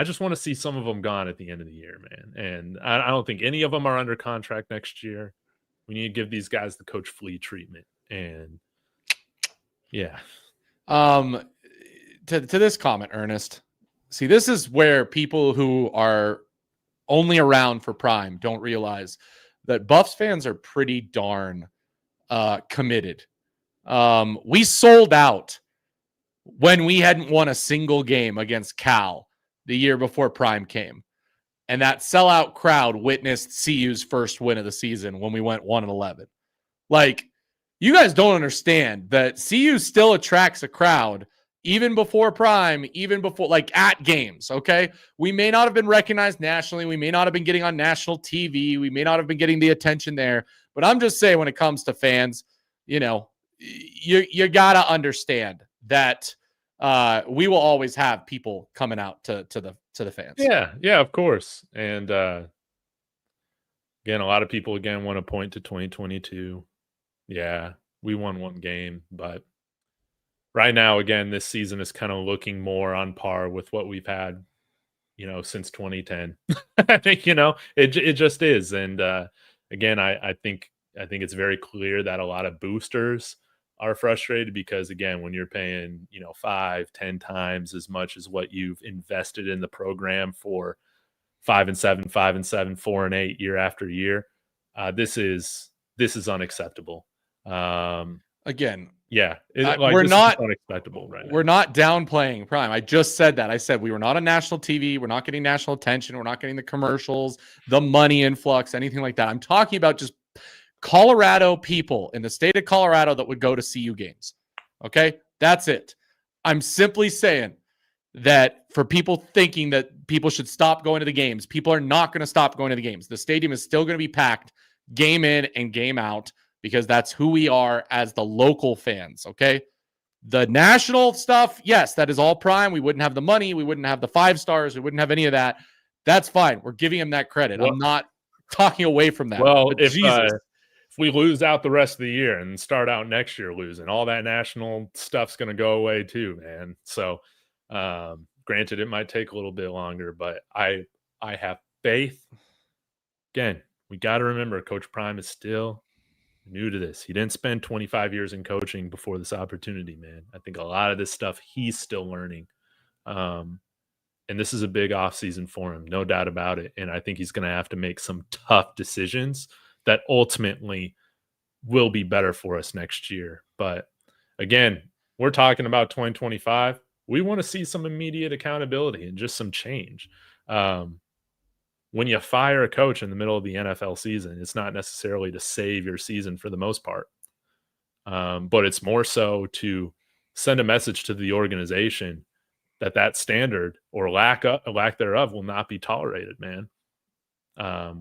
just want to see some of them gone at the end of the year, man. And I don't think any of them are under contract next year. We need to give these guys the Coach Flea treatment. And yeah. To this comment, Ernest. See, this is where people who are only around for Prime don't realize that Buffs fans are pretty darn committed. We sold out when we hadn't won a single game against Cal the year before Prime came. And that sellout crowd witnessed CU's first win of the season when we went 1-11. Like, you guys don't understand that CU still attracts a crowd even before Prime, even before, like, at games, okay? We may not have been recognized nationally. We may not have been getting on national TV. We may not have been getting the attention there. But I'm just saying, when it comes to fans, you know, you got to understand that we will always have people coming out to the fans. Yeah, of course. And again, a lot of people again want to point to 2022. Yeah, we won one game, but right now, again, this season is kind of looking more on par with what we've had, since 2010. I think, it just is. And again, I think it's very clear that a lot of boosters are frustrated because, again, when you're paying 5-10 times as much as what you've invested in the program for 5-7, 5-7, 4-8 year after year, this is unacceptable. Again, yeah, we're not unacceptable right now. We're not downplaying Prime. I just said that. I said we were not on national TV. We're not getting national attention. We're not getting the commercials, the money influx, anything like that. I'm talking about just Colorado people in the state of Colorado that would go to CU games. Okay? That's it. I'm simply saying that for people thinking that people should stop going to the games, people are not going to stop going to the games. The stadium is still going to be packed game in and game out because that's who we are as the local fans. Okay? The national stuff, yes, that is all Prime. We wouldn't have the money. We wouldn't have the 5 stars. We wouldn't have any of that. That's fine. We're giving him that credit. Well, I'm not talking away from that. Well, if we lose out the rest of the year and start out next year losing, all that national stuff's going to go away too, man. So, granted, it might take a little bit longer, but I have faith. Again, we got to remember Coach Prime is still new to this. He didn't spend 25 years in coaching before this opportunity, man. I think a lot of this stuff he's still learning. And this is a big offseason for him, no doubt about it. And I think he's going to have to make some tough decisions that ultimately will be better for us next year. But again, we're talking about 2025. We want to see some immediate accountability and just some change. When you fire a coach in the middle of the NFL season, it's not necessarily to save your season for the most part. But it's more so to send a message to the organization that standard or lack thereof will not be tolerated, man.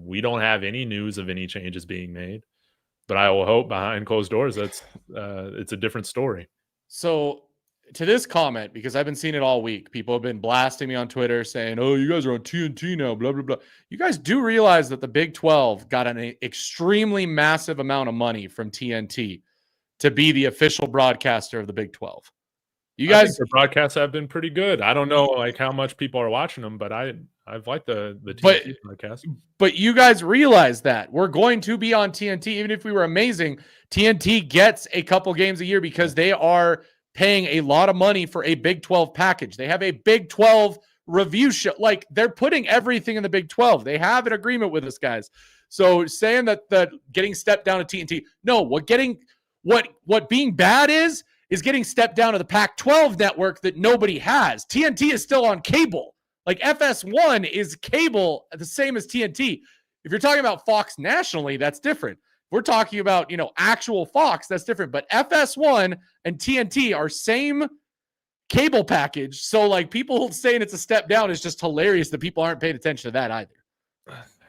We don't have any news of any changes being made, but I will hope behind closed doors that's it's a different story. So to this comment, because I've been seeing it all week. People have been blasting me on Twitter saying, "Oh, you guys are on TNT now, blah, blah, blah." You guys do realize that the Big 12 got an extremely massive amount of money from TNT to be the official broadcaster of the Big 12. You I think guys, the broadcasts have been pretty good. I don't know like how much people are watching them, but I've liked the but TNT broadcast. But you guys realize that we're going to be on TNT, even if we were amazing. TNT gets a couple games a year because they are paying a lot of money for a Big 12 package. They have a Big 12 review show. Like, they're putting everything in the Big 12. They have an agreement with us, guys. So saying that getting stepped down to TNT, no, what being bad is getting stepped down to the Pac-12 network that nobody has. TNT is still on cable. Like, FS1 is cable, the same as TNT. If you're talking about Fox nationally, that's different. If we're talking about, actual Fox, that's different. But FS1 and TNT are same cable package. So, like, people saying it's a step down is just hilarious that people aren't paying attention to that either.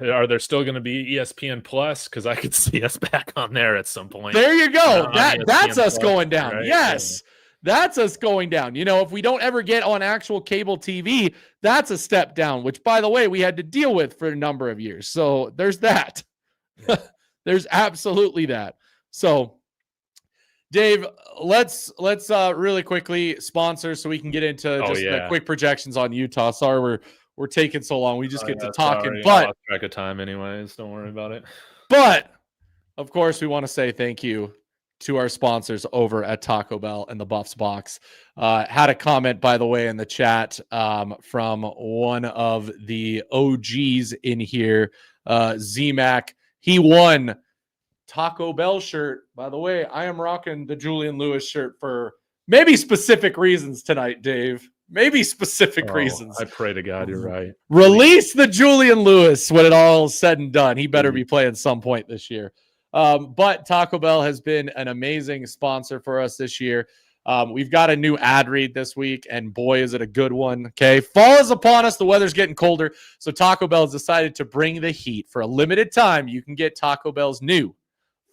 Are there still going to be ESPN Plus? Because I could see us back on there at some point. There you go. That's us going down. Right? Yes. Yeah. That's us going down. If we don't ever get on actual cable TV, that's a step down, which, by the way, we had to deal with for a number of years. So there's that. There's absolutely that. So, Dave, let's really quickly sponsor so we can get into the quick projections on Utah. Sorry, we're taking so long. We just get to talking. Sorry. But I lost track of time anyways. Don't worry about it. But, of course, we want to say thank you to our sponsors over at Taco Bell and the Buffs Box. Had a comment, by the way, in the chat from one of the OGs in here, Z-Mac. He won Taco Bell shirt. By the way, I am rocking the Julian Lewis shirt for maybe specific reasons tonight, Dave. Maybe specific reasons. I pray to God you're right. Release the Julian Lewis when it all is said and done. He better be playing some point this year. But Taco Bell has been an amazing sponsor for us this year. We've got a new ad read this week, and boy, is it a good one. Okay. Fall is upon us. The weather's getting colder. So Taco Bell has decided to bring the heat. For a limited time, you can get Taco Bell's new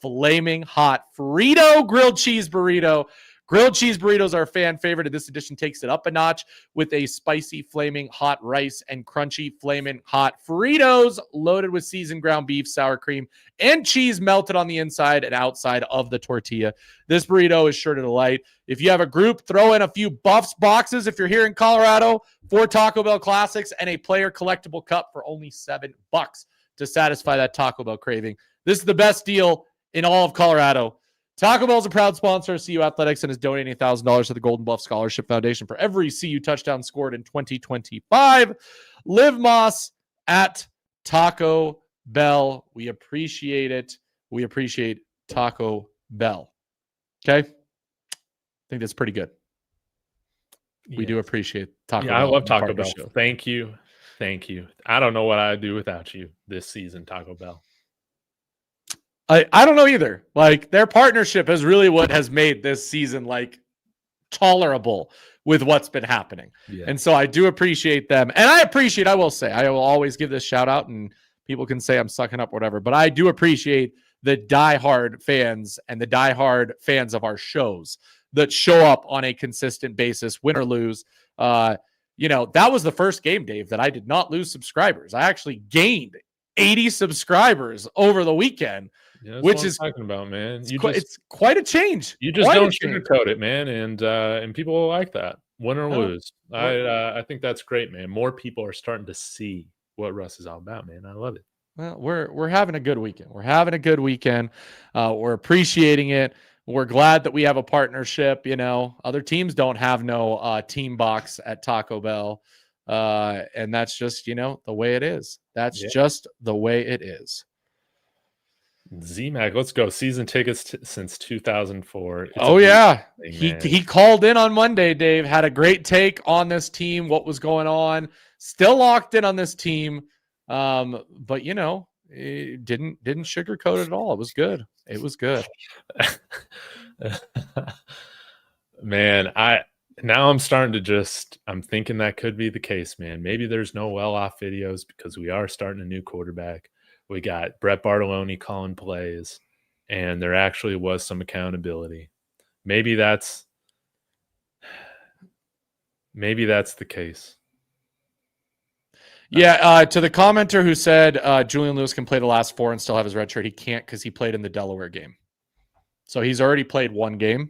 flaming hot Frito grilled cheese burrito. Grilled cheese burritos are a fan favorite, and this edition takes it up a notch with a spicy, flaming hot rice and crunchy, flaming hot Fritos loaded with seasoned ground beef, sour cream, and cheese melted on the inside and outside of the tortilla. This burrito is sure to delight. If you have a group, throw in a few Buffs boxes if you're here in Colorado, 4 Taco Bell Classics, and a player collectible cup for only $7 to satisfy that Taco Bell craving. This is the best deal in all of Colorado. Taco Bell is a proud sponsor of CU Athletics and is donating $1,000 to the Golden Bluff Scholarship Foundation for every CU touchdown scored in 2025. Live Moss at Taco Bell. We appreciate it. We appreciate Taco Bell. Okay? I think that's pretty good. Yeah. We do appreciate Taco Bell. I love Taco Bell. Thank you. Thank you. I don't know what I'd do without you this season, Taco Bell. I don't know either. Like, their partnership is really what has made this season like tolerable with what's been happening. Yeah. And so I do appreciate them. And I will say, I will always give this shout out, and people can say I'm sucking up, whatever, but I do appreciate the diehard fans and the diehard fans of our shows that show up on a consistent basis, win or lose. That was the first game, Dave, that I did not lose subscribers. I actually gained 80 subscribers over the weekend. Yeah, which is talking about, man. It's quite a change. You just don't sugarcoat it, man, and people will like that, win or lose. I think that's great, man. More people are starting to see what Russ is all about, man. I love it. Well, we're having a good weekend. We're appreciating it. We're glad that we have a partnership. Other teams don't have no team box at Taco Bell, and that's just the way it is. That's just the way it is. Z-Mac, let's go. Season tickets since 2004. He called in on Monday, Dave. Had a great take on this team, what was going on. Still locked in on this team. But it didn't sugarcoat it at all. It was good. It was good. Man, I'm starting to I'm thinking that could be the case, man. Maybe there's no well-off videos because we are starting a new quarterback. We got Brett Bartolone calling plays, and there actually was some accountability. Maybe that's Maybe that's the case. Yeah, to the commenter who said Julian Lewis can play the last 4 and still have his red shirt, he can't because he played in the Delaware game. So he's already played 1 game.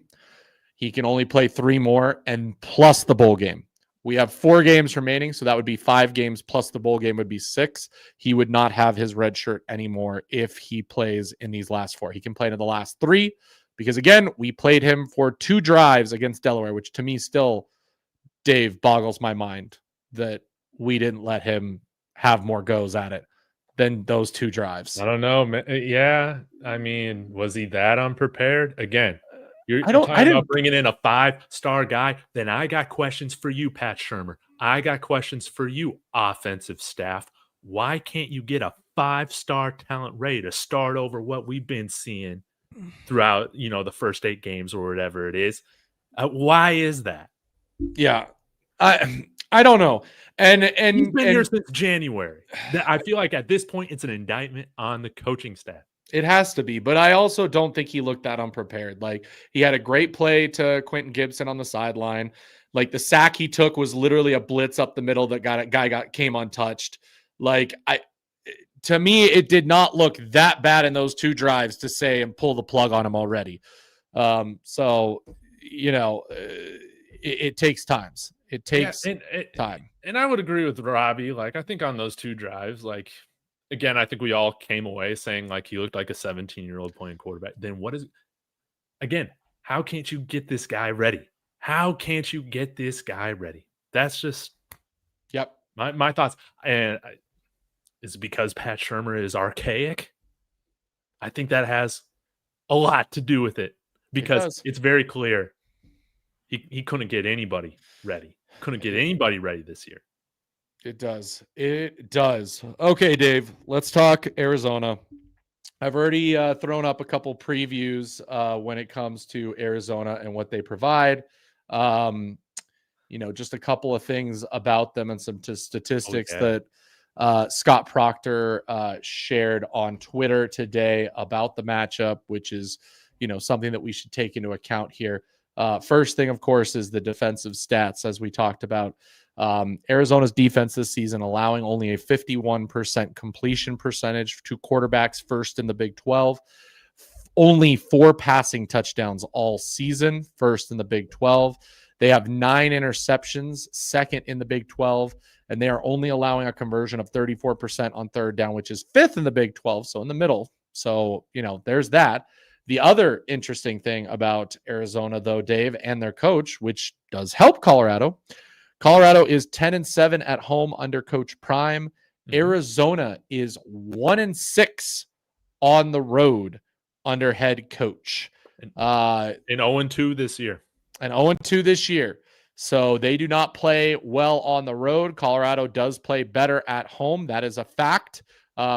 He can only play 3 more and plus the bowl game. We have 4 games remaining, so that would be 5 games plus the bowl game would be 6. He would not have his red shirt anymore if he plays in these last 4. He can play in the last 3 because, again, we played him for 2 drives against Delaware, which to me still, Dave, boggles my mind that we didn't let him have more goes at it than those 2 drives. I don't know. Yeah. I mean, was he that unprepared? Again, you're I talking didn't. about bringing in a 5-star guy. Then I got questions for you, Pat Shurmur. I got questions for you, offensive staff. Why can't you get a 5-star talent ready to start over what we've been seeing throughout, the first 8 games or whatever it is? Why is that? Yeah. I don't know. And he's been here since January. I feel like at this point, it's an indictment on the coaching staff. It has to be, but I also don't think he looked that unprepared. Like, he had a great play to Quentin Gibson on the sideline. Like, the sack he took was literally a blitz up the middle that came untouched. Like, to me, it did not look that bad in those 2 drives to say and pull the plug on him already. So, it takes times. It takes time. And I would agree with Robbie. Like, I think on those 2 drives, like, again, I think we all came away saying, like, he looked like a 17-year-old playing quarterback. Then what is – again, how can't you get this guy ready? How can't you get this guy ready? That's just – Yep. My thoughts. And is it because Pat Shurmur is archaic? I think that has a lot to do with it because it's very clear he couldn't get anybody ready. Couldn't get anybody ready this year. It does. It does. Okay, Dave, let's talk Arizona. I've already thrown up a couple previews when it comes to Arizona and what they provide. Just a couple of things about them and some statistics that Scott Proctor shared on Twitter today about the matchup, which is, something that we should take into account here. First thing, of course, is the defensive stats, as we talked about. Arizona's defense this season allowing only a 51% completion percentage to quarterbacks, first in the Big 12. Only 4 passing touchdowns all season, first in the Big 12. They have 9 interceptions, second in the Big 12, and they are only allowing a conversion of 34% on third down, which is 5th in the Big 12, so in the middle. So, there's that. The other interesting thing about Arizona, though, Dave, and their coach, which does help Colorado is 10-7 at home under Coach Prime. Arizona is 1-6 on the road under head coach. And 0-2 this year. And 0-2 this year. So they do not play well on the road. Colorado does play better at home. That is a fact.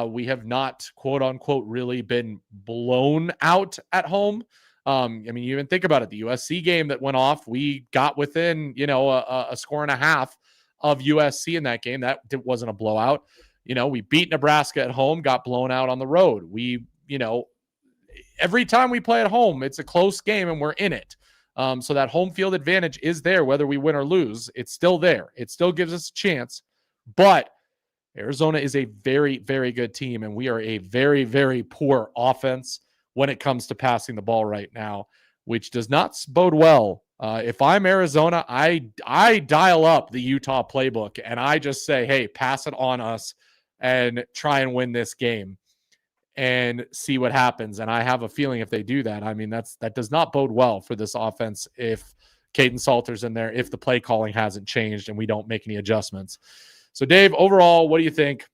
We have not, quote unquote, really been blown out at home. You even think about it. The USC game that went off, we got within, a score and a half of USC in that game. That wasn't a blowout. We beat Nebraska at home, got blown out on the road. We, every time we play at home, it's a close game and we're in it. So that home field advantage is there, whether we win or lose. It's still there. It still gives us a chance. But Arizona is a very, very good team, and we are a very, very poor offense when it comes to passing the ball right now, which does not bode well. If I'm Arizona, I dial up the Utah playbook, and I just say, hey, pass it on us and try and win this game and see what happens. And I have a feeling if they do that, that does not bode well for this offense if Caden Salter's in there, if the play calling hasn't changed and we don't make any adjustments. So, Dave, overall, what do you think?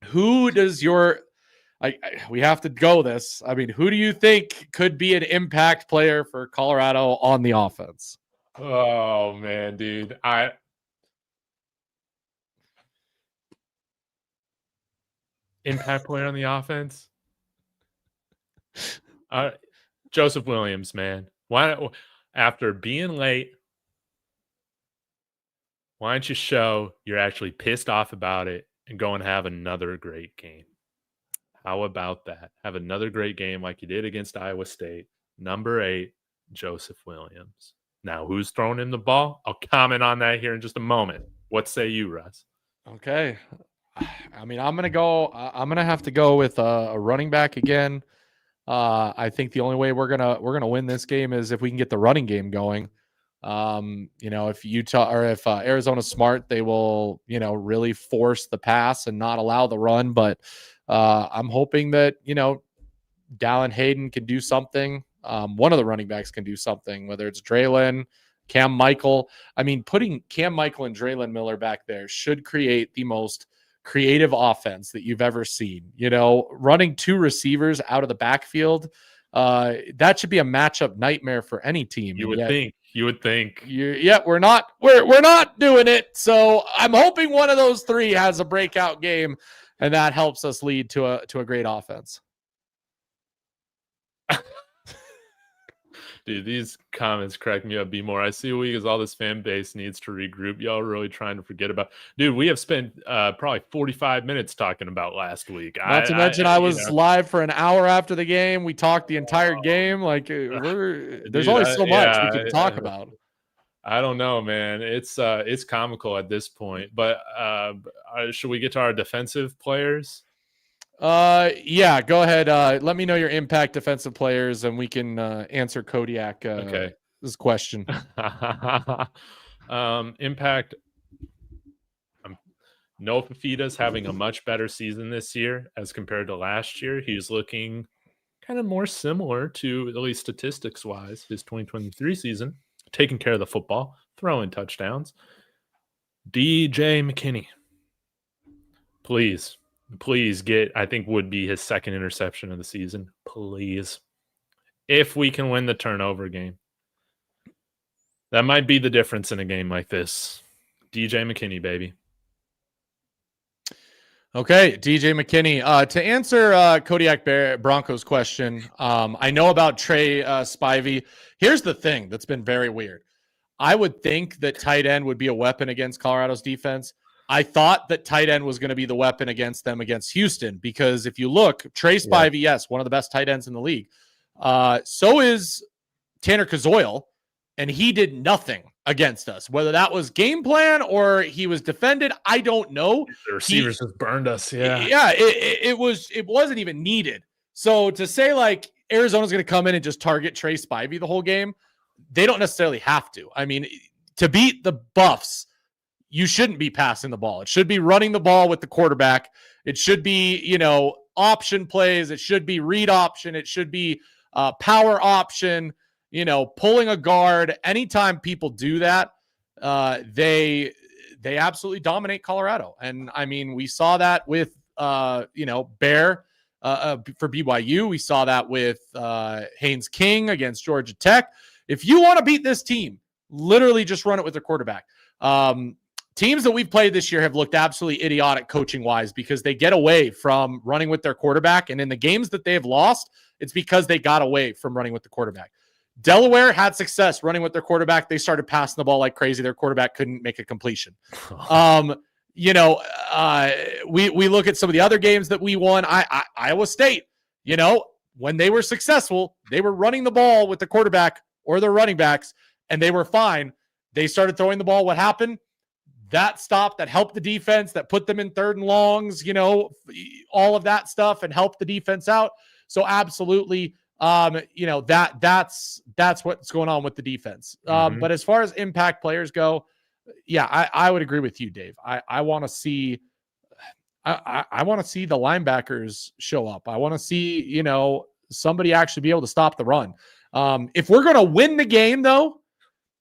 Who does we have to go this. Who do you think could be an impact player for Colorado on the offense? Oh, man, dude. Impact player on the offense? Joseph Williams, man. Why, after being late, why don't you show you're actually pissed off about it and go and have another great game? How about that? Have another great game like you did against Iowa State. Number 8, Joseph Williams. Now, who's throwing him the ball? I'll comment on that here in just a moment. What say you, Russ? Okay. I mean, I'm gonna have to go with a running back again. I think the only way we're gonna win this game is if we can get the running game going. If Utah or if Arizona's smart, they will, really force the pass and not allow the run. But I'm hoping that, Dallin Hayden can do something. One of the running backs can do something, whether it's Draylon, Cam Michael. I mean, putting Cam Michael and Draylon Miller back there should create the most creative offense that you've ever seen. Running two receivers out of the backfield, that should be a matchup nightmare for any team. You would think. We're not doing it. So I'm hoping one of those three has a breakout game, and that helps us lead to a great offense. Dude, these comments crack me up, B-More. I see we, as all this fan base needs to regroup. Y'all really trying to forget about. Dude, we have spent probably 45 minutes talking about last week. Not to mention, I was live for an hour after the game. We talked the entire game. Like, there's only so much we can talk about. I don't know, man. It's comical at this point. But should we get to our defensive players? Yeah, go ahead. Let me know your impact defensive players, and we can answer Kodiak this question. Impact. Noah Fafita's having a much better season this year as compared to last year. He's looking kind of more similar to, at least statistics-wise, his 2023 season, taking care of the football, throwing touchdowns. DJ McKinney, please get, I think would be his second interception of the season. Please. If we can win the turnover game. That might be the difference in a game like this. DJ McKinney, baby. Okay, DJ McKinney. To answer Kodiak Broncos question, I know about Trey Spivey. Here's the thing that's been very weird. I would think that tight end would be a weapon against Colorado's defense. I thought that tight end was going to be the weapon against them against Houston, because if you look, Trey Spivey, yes, one of the best tight ends in the league. So is Tanner Kazoil, and he did nothing against us. Whether that was game plan or he was defended, I don't know. The receivers just burned us. Yeah, it wasn't even needed. So to say like Arizona's going to come in and just target Trey Spivey the whole game, they don't necessarily have to. I mean, to beat the Buffs, you shouldn't be passing the ball. It should be running the ball with the quarterback. It should be, option plays. It should be read option. It should be power option, pulling a guard. Anytime people do that, they absolutely dominate Colorado. And I mean, we saw that with, Bear for BYU. We saw that with Haynes King against Georgia Tech. If you want to beat this team, literally just run it with the quarterback. Teams that we've played this year have looked absolutely idiotic coaching-wise because they get away from running with their quarterback. And in the games that they've lost, it's because they got away from running with the quarterback. Delaware had success running with their quarterback. They started passing the ball like crazy. Their quarterback couldn't make a completion. We look at some of the other games that we won. Iowa State, when they were successful, they were running the ball with the quarterback or their running backs, and they were fine. They started throwing the ball. What happened? That stopped, that helped the defense, that put them in third and longs, all of that stuff, and helped the defense out. So absolutely, that's what's going on with the defense. But as far as impact players go, I would agree with you, Dave. I want to see, I want to see the linebackers show up. I want to see, somebody actually be able to stop the run. If we're going to win the game, though,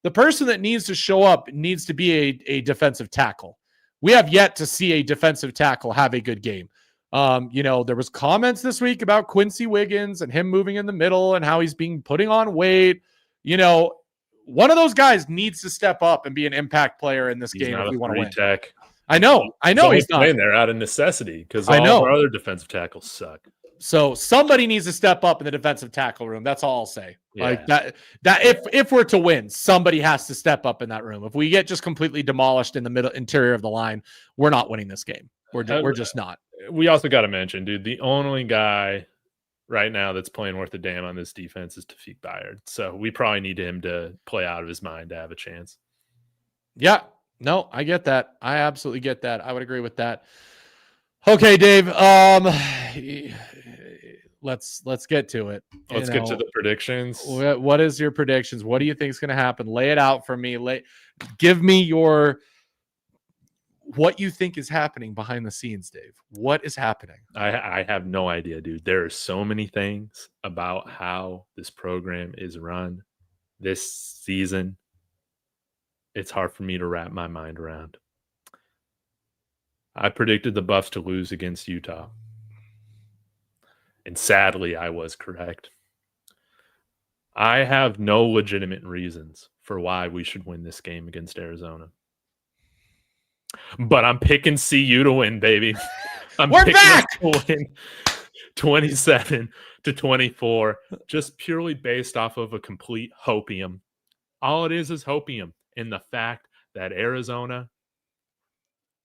the person that needs to show up needs to be a defensive tackle. We have yet to see a defensive tackle have a good game. There was comments this week about Quincy Wiggins and him moving in the middle and how he's putting on weight. One of those guys needs to step up and be an impact player in this game if we want to win. Tech. I know he's not playing there out of necessity because all of our other defensive tackles suck. So somebody needs to step up in the defensive tackle room. That's all I'll say. Yeah. Like that if we're to win, somebody has to step up in that room. If we get just completely demolished in the middle interior of the line, we're not winning this game. We're just not. We also got to mention, dude, the only guy right now that's playing worth a damn on this defense is Tawfiq Bayard. So we probably need him to play out of his mind to have a chance. Yeah, no, I get that. I absolutely get that. I would agree with that. Okay, Dave. Let's get to it. Let's get to the predictions. What is your predictions? What do you think is going to happen? Lay it out for me. Give me what you think is happening behind the scenes, Dave. What is happening? I have no idea, dude. There are so many things about how this program is run this season. It's hard for me to wrap my mind around. I predicted the Buffs to lose against Utah. And sadly, I was correct. I have no legitimate reasons for why we should win this game against Arizona. But I'm picking CU to win, baby. We're back to win 27-24, just purely based off of a complete hopium. All it is hopium in the fact that Arizona,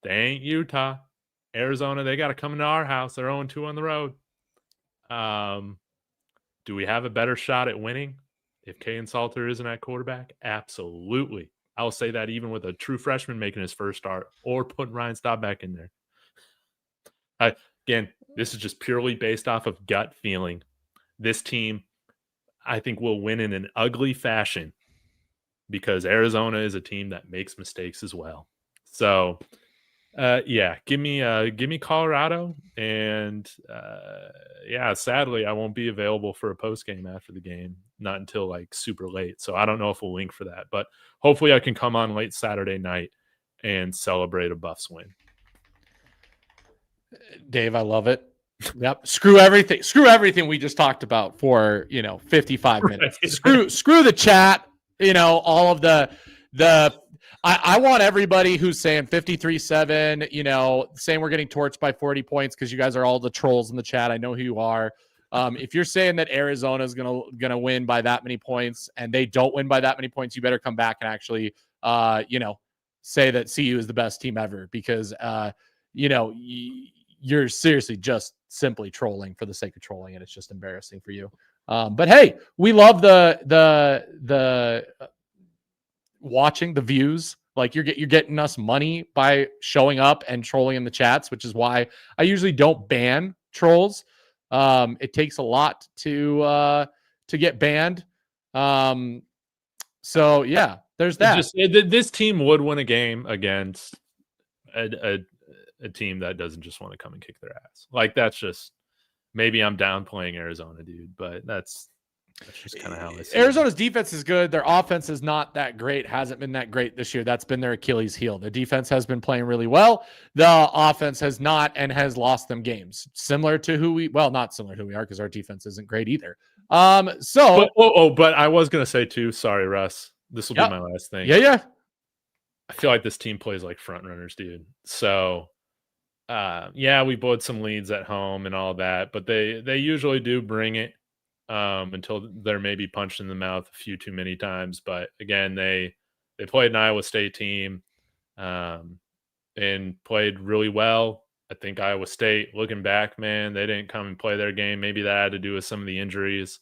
they ain't Utah. Arizona, they got to come into our house. They're 0-2 on the road. Do we have a better shot at winning if Kaden Salter isn't at quarterback? Absolutely. I'll say that even with a true freshman making his first start or putting Ryan Staub back in there. Again, this is just purely based off of gut feeling. This team, I think, will win in an ugly fashion because Arizona is a team that makes mistakes as well. So, yeah, give me Colorado, and sadly, I won't be available for a post game after the game, not until like super late. So I don't know if we'll link for that, but hopefully I can come on late Saturday night and celebrate a Buffs win. Dave, I love it. Yep. Screw everything we just talked about for 55 minutes. Right. Screw the chat. All of the. I want everybody who's saying 53-7, saying we're getting torched by 40 points because you guys are all the trolls in the chat. I know who you are. If you're saying that Arizona is gonna win by that many points and they don't win by that many points, you better come back and actually, say that CU is the best team ever because, you're seriously just simply trolling for the sake of trolling, and it's just embarrassing for you. But hey, we love the watching the views. Like you're getting us money by showing up and trolling in the chats, which is why I usually don't ban trolls. It takes a lot to get banned. So yeah, there's that. This team would win a game against a team that doesn't just want to come and kick their ass. Like that's just, maybe I'm downplaying Arizona, dude, but that's just kind of how I see Arizona's defense is good. Their offense is not that great. Hasn't been that great this year. That's been their Achilles heel. The defense has been playing really well. The offense has not, and has lost them games. Similar to not similar to who we are, because our defense isn't great either. But I was gonna say too. Sorry, Russ. This will be my last thing. Yeah. I feel like this team plays like front runners, dude. So, we blowed some leads at home and all that, but they usually do bring it. Until they're maybe punched in the mouth a few too many times. But again, they played an Iowa State team and played really well. I think Iowa State, looking back, man, they didn't come and play their game. Maybe that had to do with some of the injuries.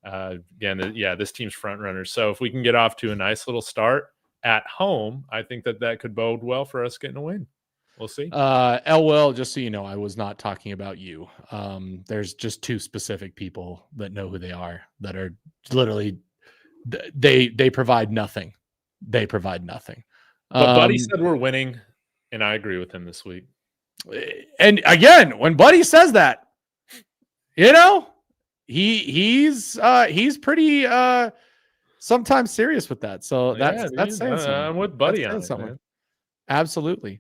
This team's front runners. So if we can get off to a nice little start at home, I think that could bode well for us getting a win. We'll see. Will, just so you know, I was not talking about you. There's just two specific people that know who they are that are literally they provide nothing. They provide nothing. But Buddy said we're winning, and I agree with him this week. And again, when Buddy says that, he's pretty sometimes serious with that. So that's saying something. I'm with Buddy on it, man. Absolutely.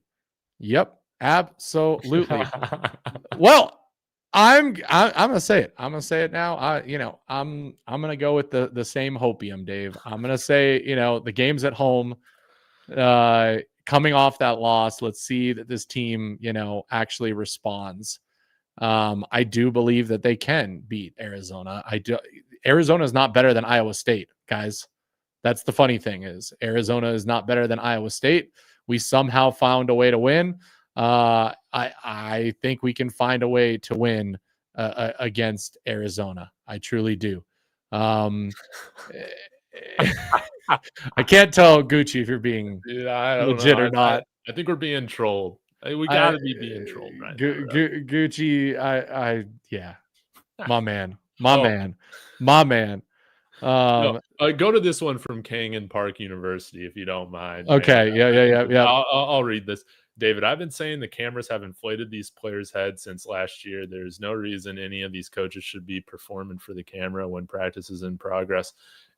Yep, absolutely. Well, I'm gonna say it. I'm gonna say it now. I'm gonna go with the same hopium, Dave. I'm gonna say, the game's at home. Coming off that loss, let's see that this team, actually responds. I do believe that they can beat Arizona. Arizona is not better than Iowa State, guys. That's the funny thing is Arizona is not better than Iowa State. We somehow found a way to win. I think we can find a way to win against Arizona. I truly do. I can't tell Gucci if you're being Yeah, I don't legit know. or not. I think we're being trolled. We got to be being trolled right now. Gucci, yeah, my man, Oh. my man. No, go to this one from Kangan Park University, if you don't mind. Okay, Man. yeah. I'll read this. David, I've been saying the cameras have inflated these players' heads since last year. There's no reason any of these coaches should be performing for the camera when practice is in progress.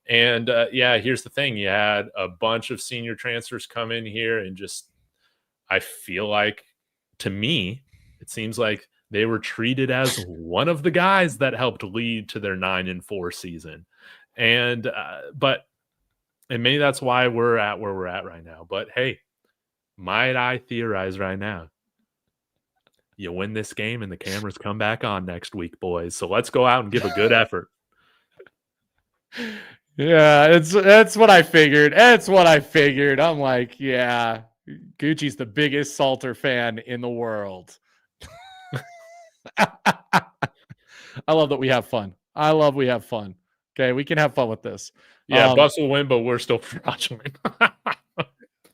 And yeah, here's the thing. You had a bunch of senior transfers come in here and just, I feel like, to me, it seems like they were treated as one of the guys that helped lead to their 9-4 season. And maybe that's why we're at where we're at right now. But hey, might I theorize right now? You win this game and the cameras come back on next week, boys. So let's go out and give a good effort. Yeah, that's what I figured. That's what I figured. I'm like, yeah, Gucci's the biggest Salter fan in the world. I love that we have fun. I love we have fun. Okay, we can have fun with this. Yeah, Bucks will win, but we're still fraudulent.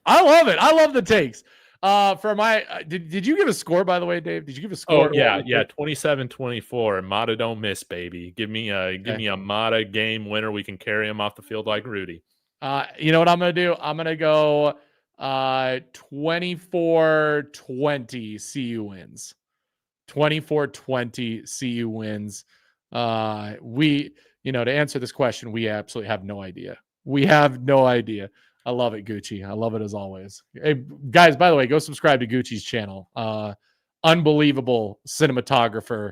I love it. I love the takes. For my did you give a score, by the way, Dave? Did you give a score? Oh yeah, 27-24. Mata don't miss, baby. Give me a Mata game winner. We can carry him off the field like Rudy. You know what I'm gonna do? I'm gonna go 24-20 CU wins. 24-20 CU wins. We, to answer this question, we absolutely have no idea. We have no idea. I love it, Gucci. I love it as always. Hey, guys, by the way, go subscribe to Gucci's channel. Unbelievable cinematographer.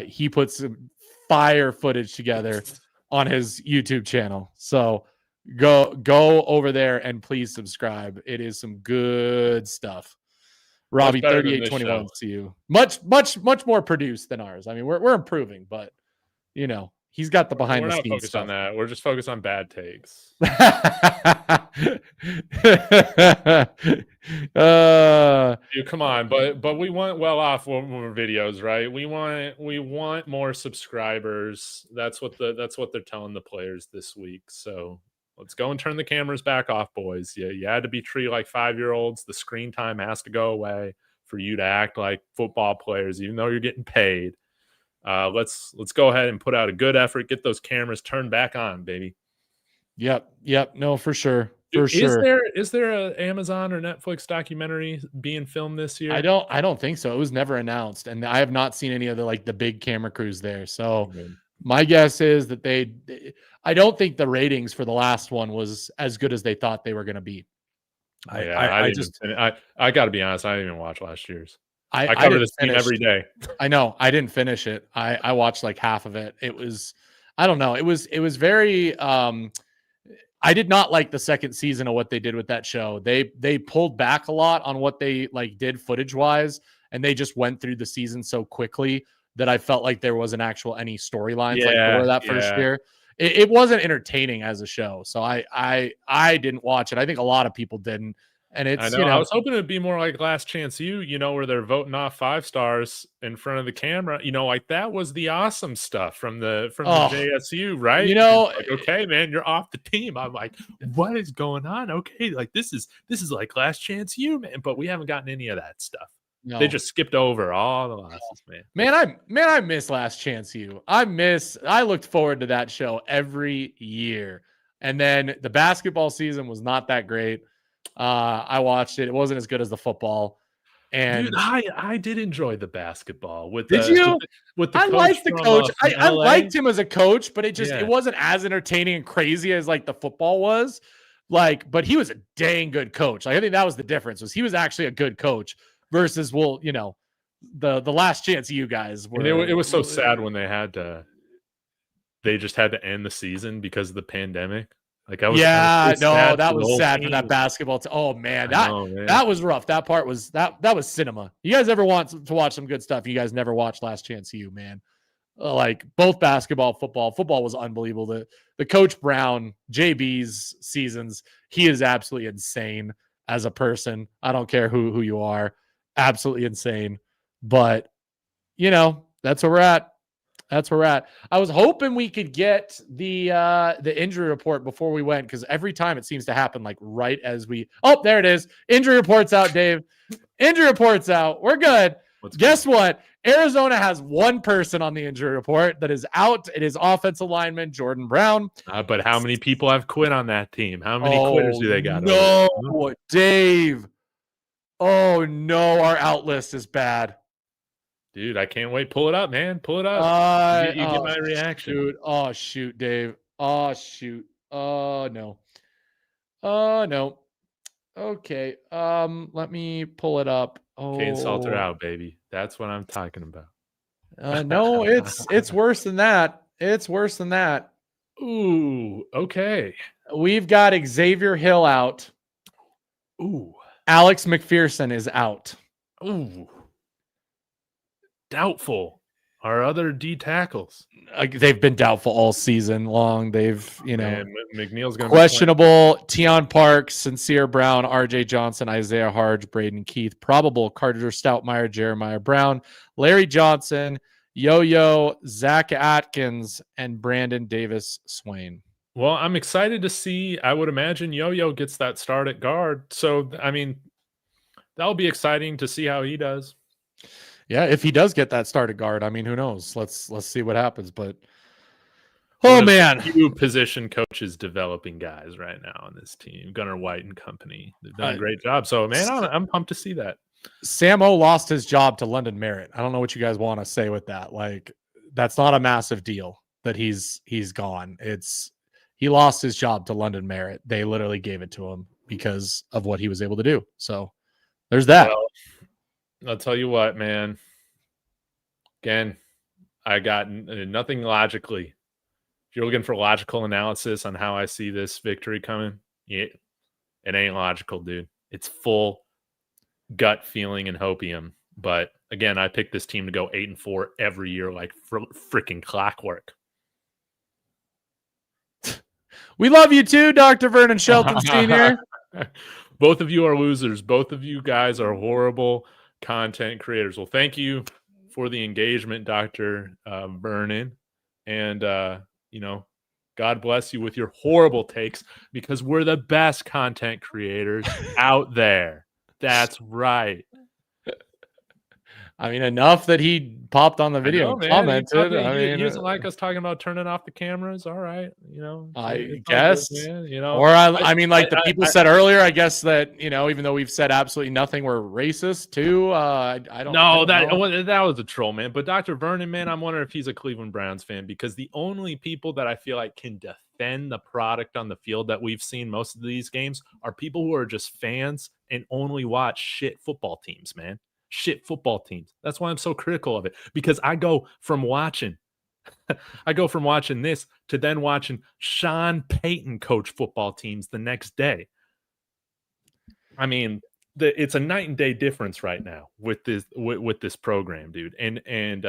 He puts some fire footage together on his YouTube channel. So go over there and please subscribe. It is some good stuff. Robbie, 3821 CU. Much more produced than ours. I mean, we're improving, but he's got the behind the scenes stuff. We're not focused on that. We're just focused on bad takes. Dude, come on, but we want well off more videos, right? We want more subscribers. That's what they're telling the players this week. So let's go and turn the cameras back off, boys. You had to be treated like 5-year-olds. The screen time has to go away for you to act like football players, even though you're getting paid. Let's go ahead and put out a good effort. Get those cameras turned back on, baby. Yep. No, for sure. Is there an Amazon or Netflix documentary being filmed this year? I don't think so. It was never announced, and I have not seen any of the big camera crews there. So my guess is that I don't think the ratings for the last one was as good as they thought they were going to be. I got to be honest. I didn't even watch last year's. I cover this team every day. I know. I didn't finish it. I watched like half of it. It was, I don't know. It was very, I did not like the second season of what they did with that show. They pulled back a lot on what they did footage wise, and they just went through the season so quickly that I felt like there wasn't any storylines there were that first year. It wasn't entertaining as a show. So I didn't watch it. I think a lot of people didn't. And it's, I was hoping it'd be more like Last Chance U, where they're voting off 5 stars in front of the camera. Like that was the awesome stuff from the JSU, right? Like, okay, man, you're off the team. I'm like, what is going on? Okay, like this is like Last Chance U, man. But we haven't gotten any of that stuff. No. They just skipped over all the losses, man. I miss Last Chance U. I looked forward to that show every year. And then the basketball season was not that great. I watched it. It wasn't as good as the football. And dude, I did enjoy the basketball with you? With the I liked the coach. I liked him as a coach, but it wasn't as entertaining and crazy as the football was. But he was a dang good coach. I think that was the difference. Was he was actually a good coach versus the Last Chance you guys were. And it was so sad when they just had to end the season because of the pandemic. That was sad for that basketball team. Oh man, that was rough. That part was that was cinema. You guys ever want to watch some good stuff? You guys never watched Last Chance U, man. Both basketball, football was unbelievable. The Coach Brown, JB's seasons, he is absolutely insane as a person. I don't care who you are, absolutely insane. But That's where we're at. That's where we're at. I was hoping we could get the injury report before we went, because every time it seems to happen like right as we. Oh, there it is. Injury report's out, Dave. Injury report's out. We're good. Guess what? Arizona has one person on the injury report that is out. It is offensive lineman Jordan Brown. But how many people have quit on that team? How many quitters do they got? No, Dave. Oh no, our out list is bad. Dude, I can't wait. Pull it up, man. Pull it up. You get my reaction. Shoot. Oh, shoot, Dave. Oh, shoot. Oh, no. Oh, no. Okay. Let me pull it up. Oh. Kane Salter out, baby. That's what I'm talking about. No, it's worse than that. It's worse than that. Ooh, okay. We've got Xavier Hill out. Ooh. Alex McPherson is out. Ooh. Doubtful. Our other D tackles. They've been doubtful all season long. They've, McNeil's going to questionable. Tion Parks, Sincere Brown, RJ Johnson, Isaiah Harge, Braden Keith. Probable Carter Stoutmeyer, Jeremiah Brown, Larry Johnson, Yo-Yo, Zach Atkins, and Brandon Davis Swain. Well, I'm excited to see. I would imagine Yo-Yo gets that start at guard. So, I mean, that'll be exciting to see how he does. Yeah, if he does get that started guard, I mean, who knows? Let's see what happens. But man, few position coaches developing guys right now on this team. Gunnar White and company, they've done a great job. So, man, I'm pumped to see that. Sam O lost his job to London Merritt. I don't know what you guys want to say with that. Like, that's not a massive deal that he's gone. He lost his job to London Merritt. They literally gave it to him because of what he was able to do. So there's that. Well, I'll tell you what, man. Again, I got nothing logically. If you're looking for logical analysis on how I see this victory coming, it ain't logical, dude. It's full gut feeling and hopium. But again, I picked this team to go 8-4 every year, like freaking clockwork. We love you too, Dr. Vernon Shelton Sr. Both of you are losers. Both of you guys are horrible content creators. Well, thank you for the engagement, Dr. Vernon. And, God bless you with your horrible takes, because we're the best content creators out there. That's right. I mean, enough that he popped on the video and commented. He doesn't like us talking about turning off the cameras. All right. I guess. Good, or I mean, like the people said earlier, I guess that, even though we've said absolutely nothing, we're racist too. I don't know. That was a troll, man. But Dr. Vernon, man, I'm wondering if he's a Cleveland Browns fan, because the only people that I feel like can defend the product on the field that we've seen most of these games are people who are just fans and only watch shit football teams, man. Shit football teams. That's why I'm so critical of it, because I go from watching this to then watching Sean Payton coach football teams the next day. I mean, it's a night and day difference right now with this program, dude. And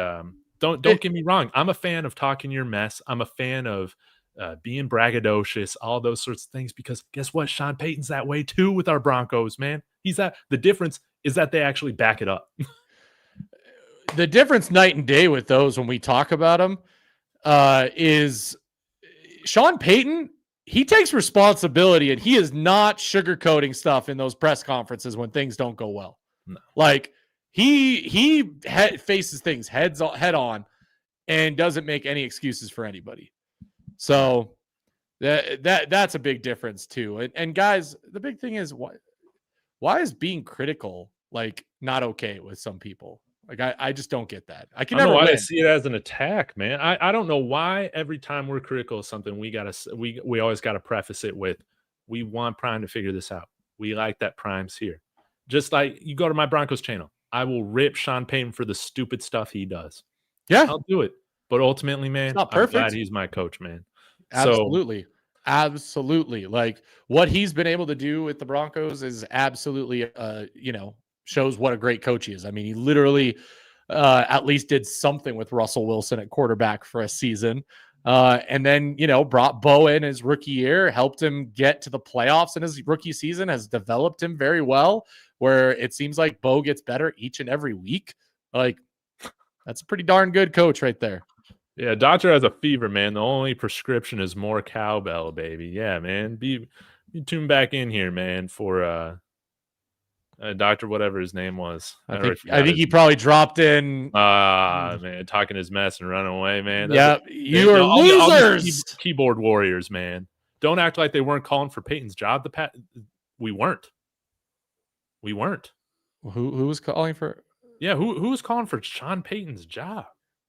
don't get me wrong. I'm a fan of talking your mess. I'm a fan of being braggadocious, all those sorts of things, because guess what? Sean Payton's that way too with our Broncos, man. He's that. The difference is that they actually back it up. The difference night and day with those when we talk about them is Sean Payton. He takes responsibility, and he is not sugarcoating stuff in those press conferences when things don't go well. No. Like he faces things head on and doesn't make any excuses for anybody. So that's a big difference too. And guys, the big thing is why is being critical like not okay with some people? Like I just don't get that. I can never why win. they see it as an attack, man. I don't know why every time we're critical of something, we always gotta preface it with, we want Prime to figure this out. We like that Prime's here. Just like you go to my Broncos channel, I will rip Sean Payton for the stupid stuff he does. Yeah, I'll do it. But ultimately, man, not perfect. I'm glad he's my coach, man. Absolutely. Absolutely. Like what he's been able to do with the Broncos is absolutely, shows what a great coach he is. I mean, he literally at least did something with Russell Wilson at quarterback for a season. And then, brought Bo in his rookie year, helped him get to the playoffs in his rookie season, has developed him very well, where it seems like Bo gets better each and every week. Like, That's a pretty darn good coach right there. Yeah, doctor has a fever, man. The only prescription is more cowbell, baby. Yeah, man. Be tuned back in here, man, for Doctor whatever his name was. I already think forgot his he name. probably dropped in. Man, talking his mess and running away, man. Yeah, you are all losers. these keyboard warriors, man. Don't act like they weren't calling for Peyton's job. We weren't. Who was calling for? Yeah, who was calling for Sean Payton's job?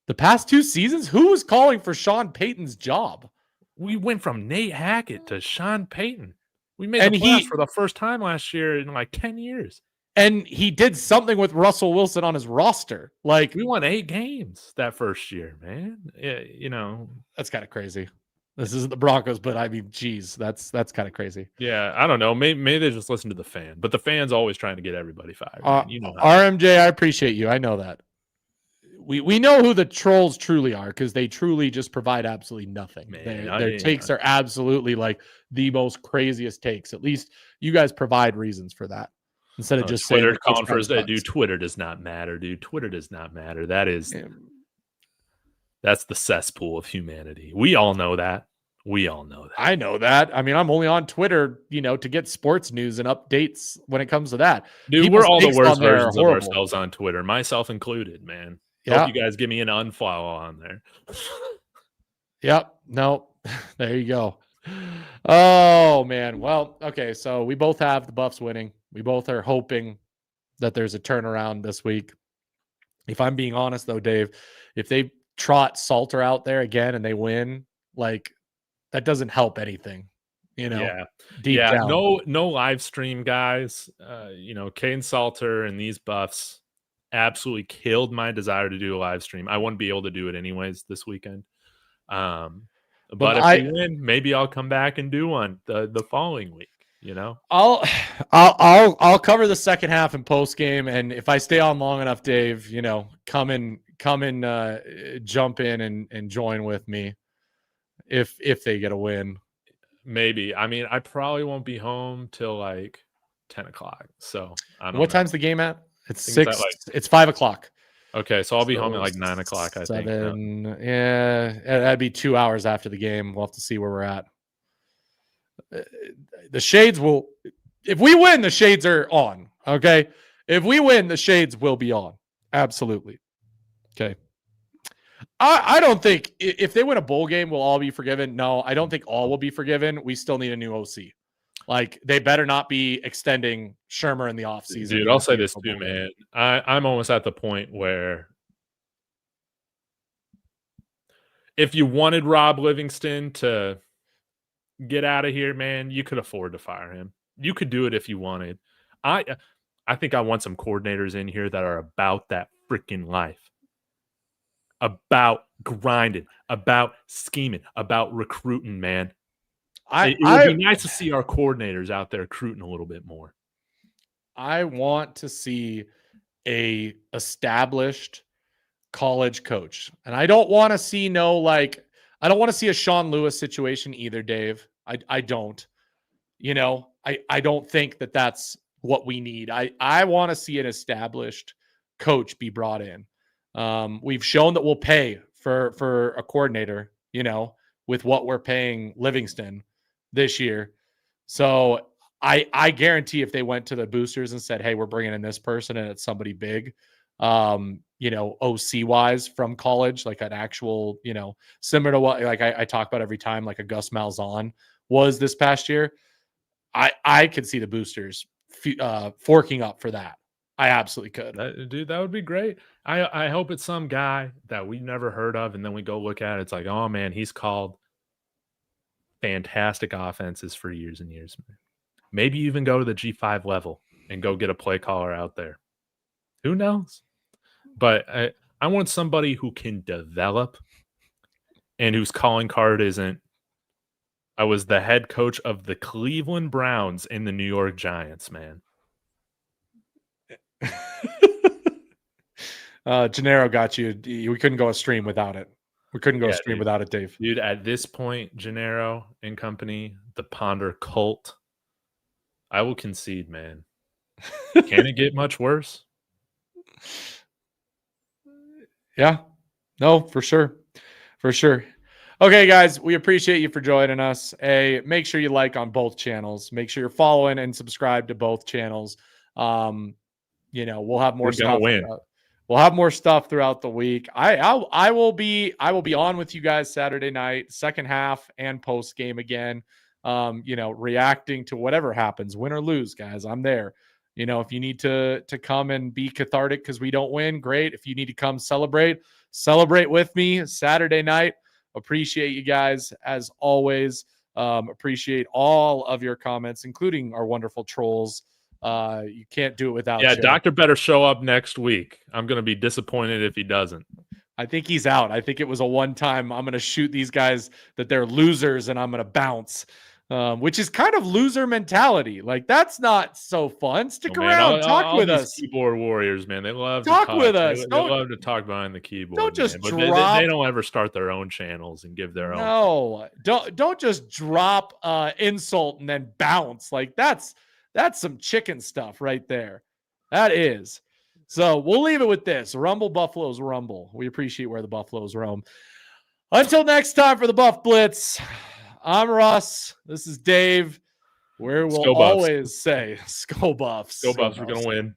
The past 2 seasons, who was calling for Sean Payton's job? We went from Nate Hackett to Sean Payton. We made And the playoffs for the first time last year in like 10 years. And he did something with Russell Wilson on his roster. Like, we won 8 games that first year, man. Yeah, that's kind of crazy. This isn't the Broncos, but I mean, geez, that's kind of crazy. Yeah, I don't know. Maybe they just listen to the fan, but the fan's always trying to get everybody fired. RMJ, I appreciate you. I know that. We know who the trolls truly are because they truly just provide absolutely nothing. Their takes are absolutely like the most craziest takes. At least you guys provide reasons for that instead of just Twitter saying conference. Dude, Twitter does not matter, dude. Twitter does not matter. That's the cesspool of humanity. We all know that. I know that. I mean, I'm only on Twitter, to get sports news and updates when it comes to that. Dude, we're all the worst versions of ourselves on Twitter, myself included, man. Hope you guys give me an unfollow on there. Yep. No, there you go. Oh, man. Well, okay. So we both have the Buffs winning. We both are hoping that there's a turnaround this week. If I'm being honest, though, Dave, if they trot Salter out there again and they win, like, that doesn't help anything, deep down. No live stream, guys. Kane Salter and these Buffs absolutely killed my desire to do a live stream. I wouldn't be able to do it anyways this weekend. But if we win, maybe I'll come back and do one the following week. I'll cover the second half in post game, and if I stay on long enough, Dave, come and jump in and join with me if they get a win. Maybe. I mean, I probably won't be home till like 10 o'clock. So I don't know. What time's the game at? It's 6. It's 5 o'clock. Okay, so I'll be home at like 9 o'clock, I think. Yeah, that'd be 2 hours after the game. We'll have to see where we're at. The Shades will, if we win, the Shades are on. Okay, if we win, the Shades will be on. Absolutely. Okay. I don't think if they win a bowl game, we'll all be forgiven. No, I don't think all will be forgiven. We still need a new OC. Like, they better not be extending Shermer in the offseason. Dude, I'll say this too, man. I'm almost at the point where if you wanted Rob Livingston to get out of here, man, you could afford to fire him. You could do it if you wanted. I think I want some coordinators in here that are about that freaking life. About grinding, about scheming, about recruiting, man. It would be nice to see our coordinators out there recruiting a little bit more. I want to see a established college coach. And I don't want to see I don't want to see a Sean Lewis situation either, Dave. I don't. I don't think that that's what we need. I want to see an established coach be brought in. We've shown that we'll pay for a coordinator, with what we're paying Livingston this year. So I guarantee if they went to the boosters and said, hey, we're bringing in this person and it's somebody big, OC wise from college, like an actual, similar to what I talk about every time, like a Gus Malzahn was this past year. I could see the boosters forking up for that. I absolutely could. That would be great. I hope it's some guy that we've never heard of, and then we go look at it. It's like, oh man, he's called fantastic offenses for years and years. Maybe even go to the G5 level and go get a play caller out there. Who knows? But I want somebody who can develop and whose calling card isn't, I was the head coach of the Cleveland Browns and the New York Giants, man. Gennaro got you. We couldn't go a stream without it. We couldn't go a stream without it, Dave. Dude, at this point, Gennaro and company, the Ponder cult, I will concede, man. Can it get much worse? Yeah. No, for sure. For sure. Okay, guys, we appreciate you for joining us. Make sure you like on both channels. Make sure you're following and subscribe to both channels. We'll have more We're gonna stuff. win. We'll have more stuff throughout the week. I will be on with you guys Saturday night, second half and post game again. Reacting to whatever happens, win or lose, guys. I'm there. If you need to come and be cathartic because we don't win, great. If you need to come celebrate with me Saturday night. Appreciate you guys as always. Appreciate all of your comments, including our wonderful trolls. You can't do it without you. Doctor better show up next week. I'm going to be disappointed if he doesn't. I think he's out. I think it was a one-time, I'm going to shoot these guys that they're losers and I'm going to bounce, which is kind of loser mentality. Like, that's not so fun. Stick around. Talk with us. Keyboard warriors, man. They love to talk with us. They love to talk behind the keyboard. Don't just drop. They don't ever start their own channels and give their own. No, don't just drop insult and then bounce. Like, that's some chicken stuff right there. That is. So we'll leave it with this. Rumble Buffaloes rumble. We appreciate where the Buffaloes roam. Until next time for the Buff Blitz, I'm Russ. This is Dave. Where we'll always say, Skull Buffs. Skull Buffs, we're going to win.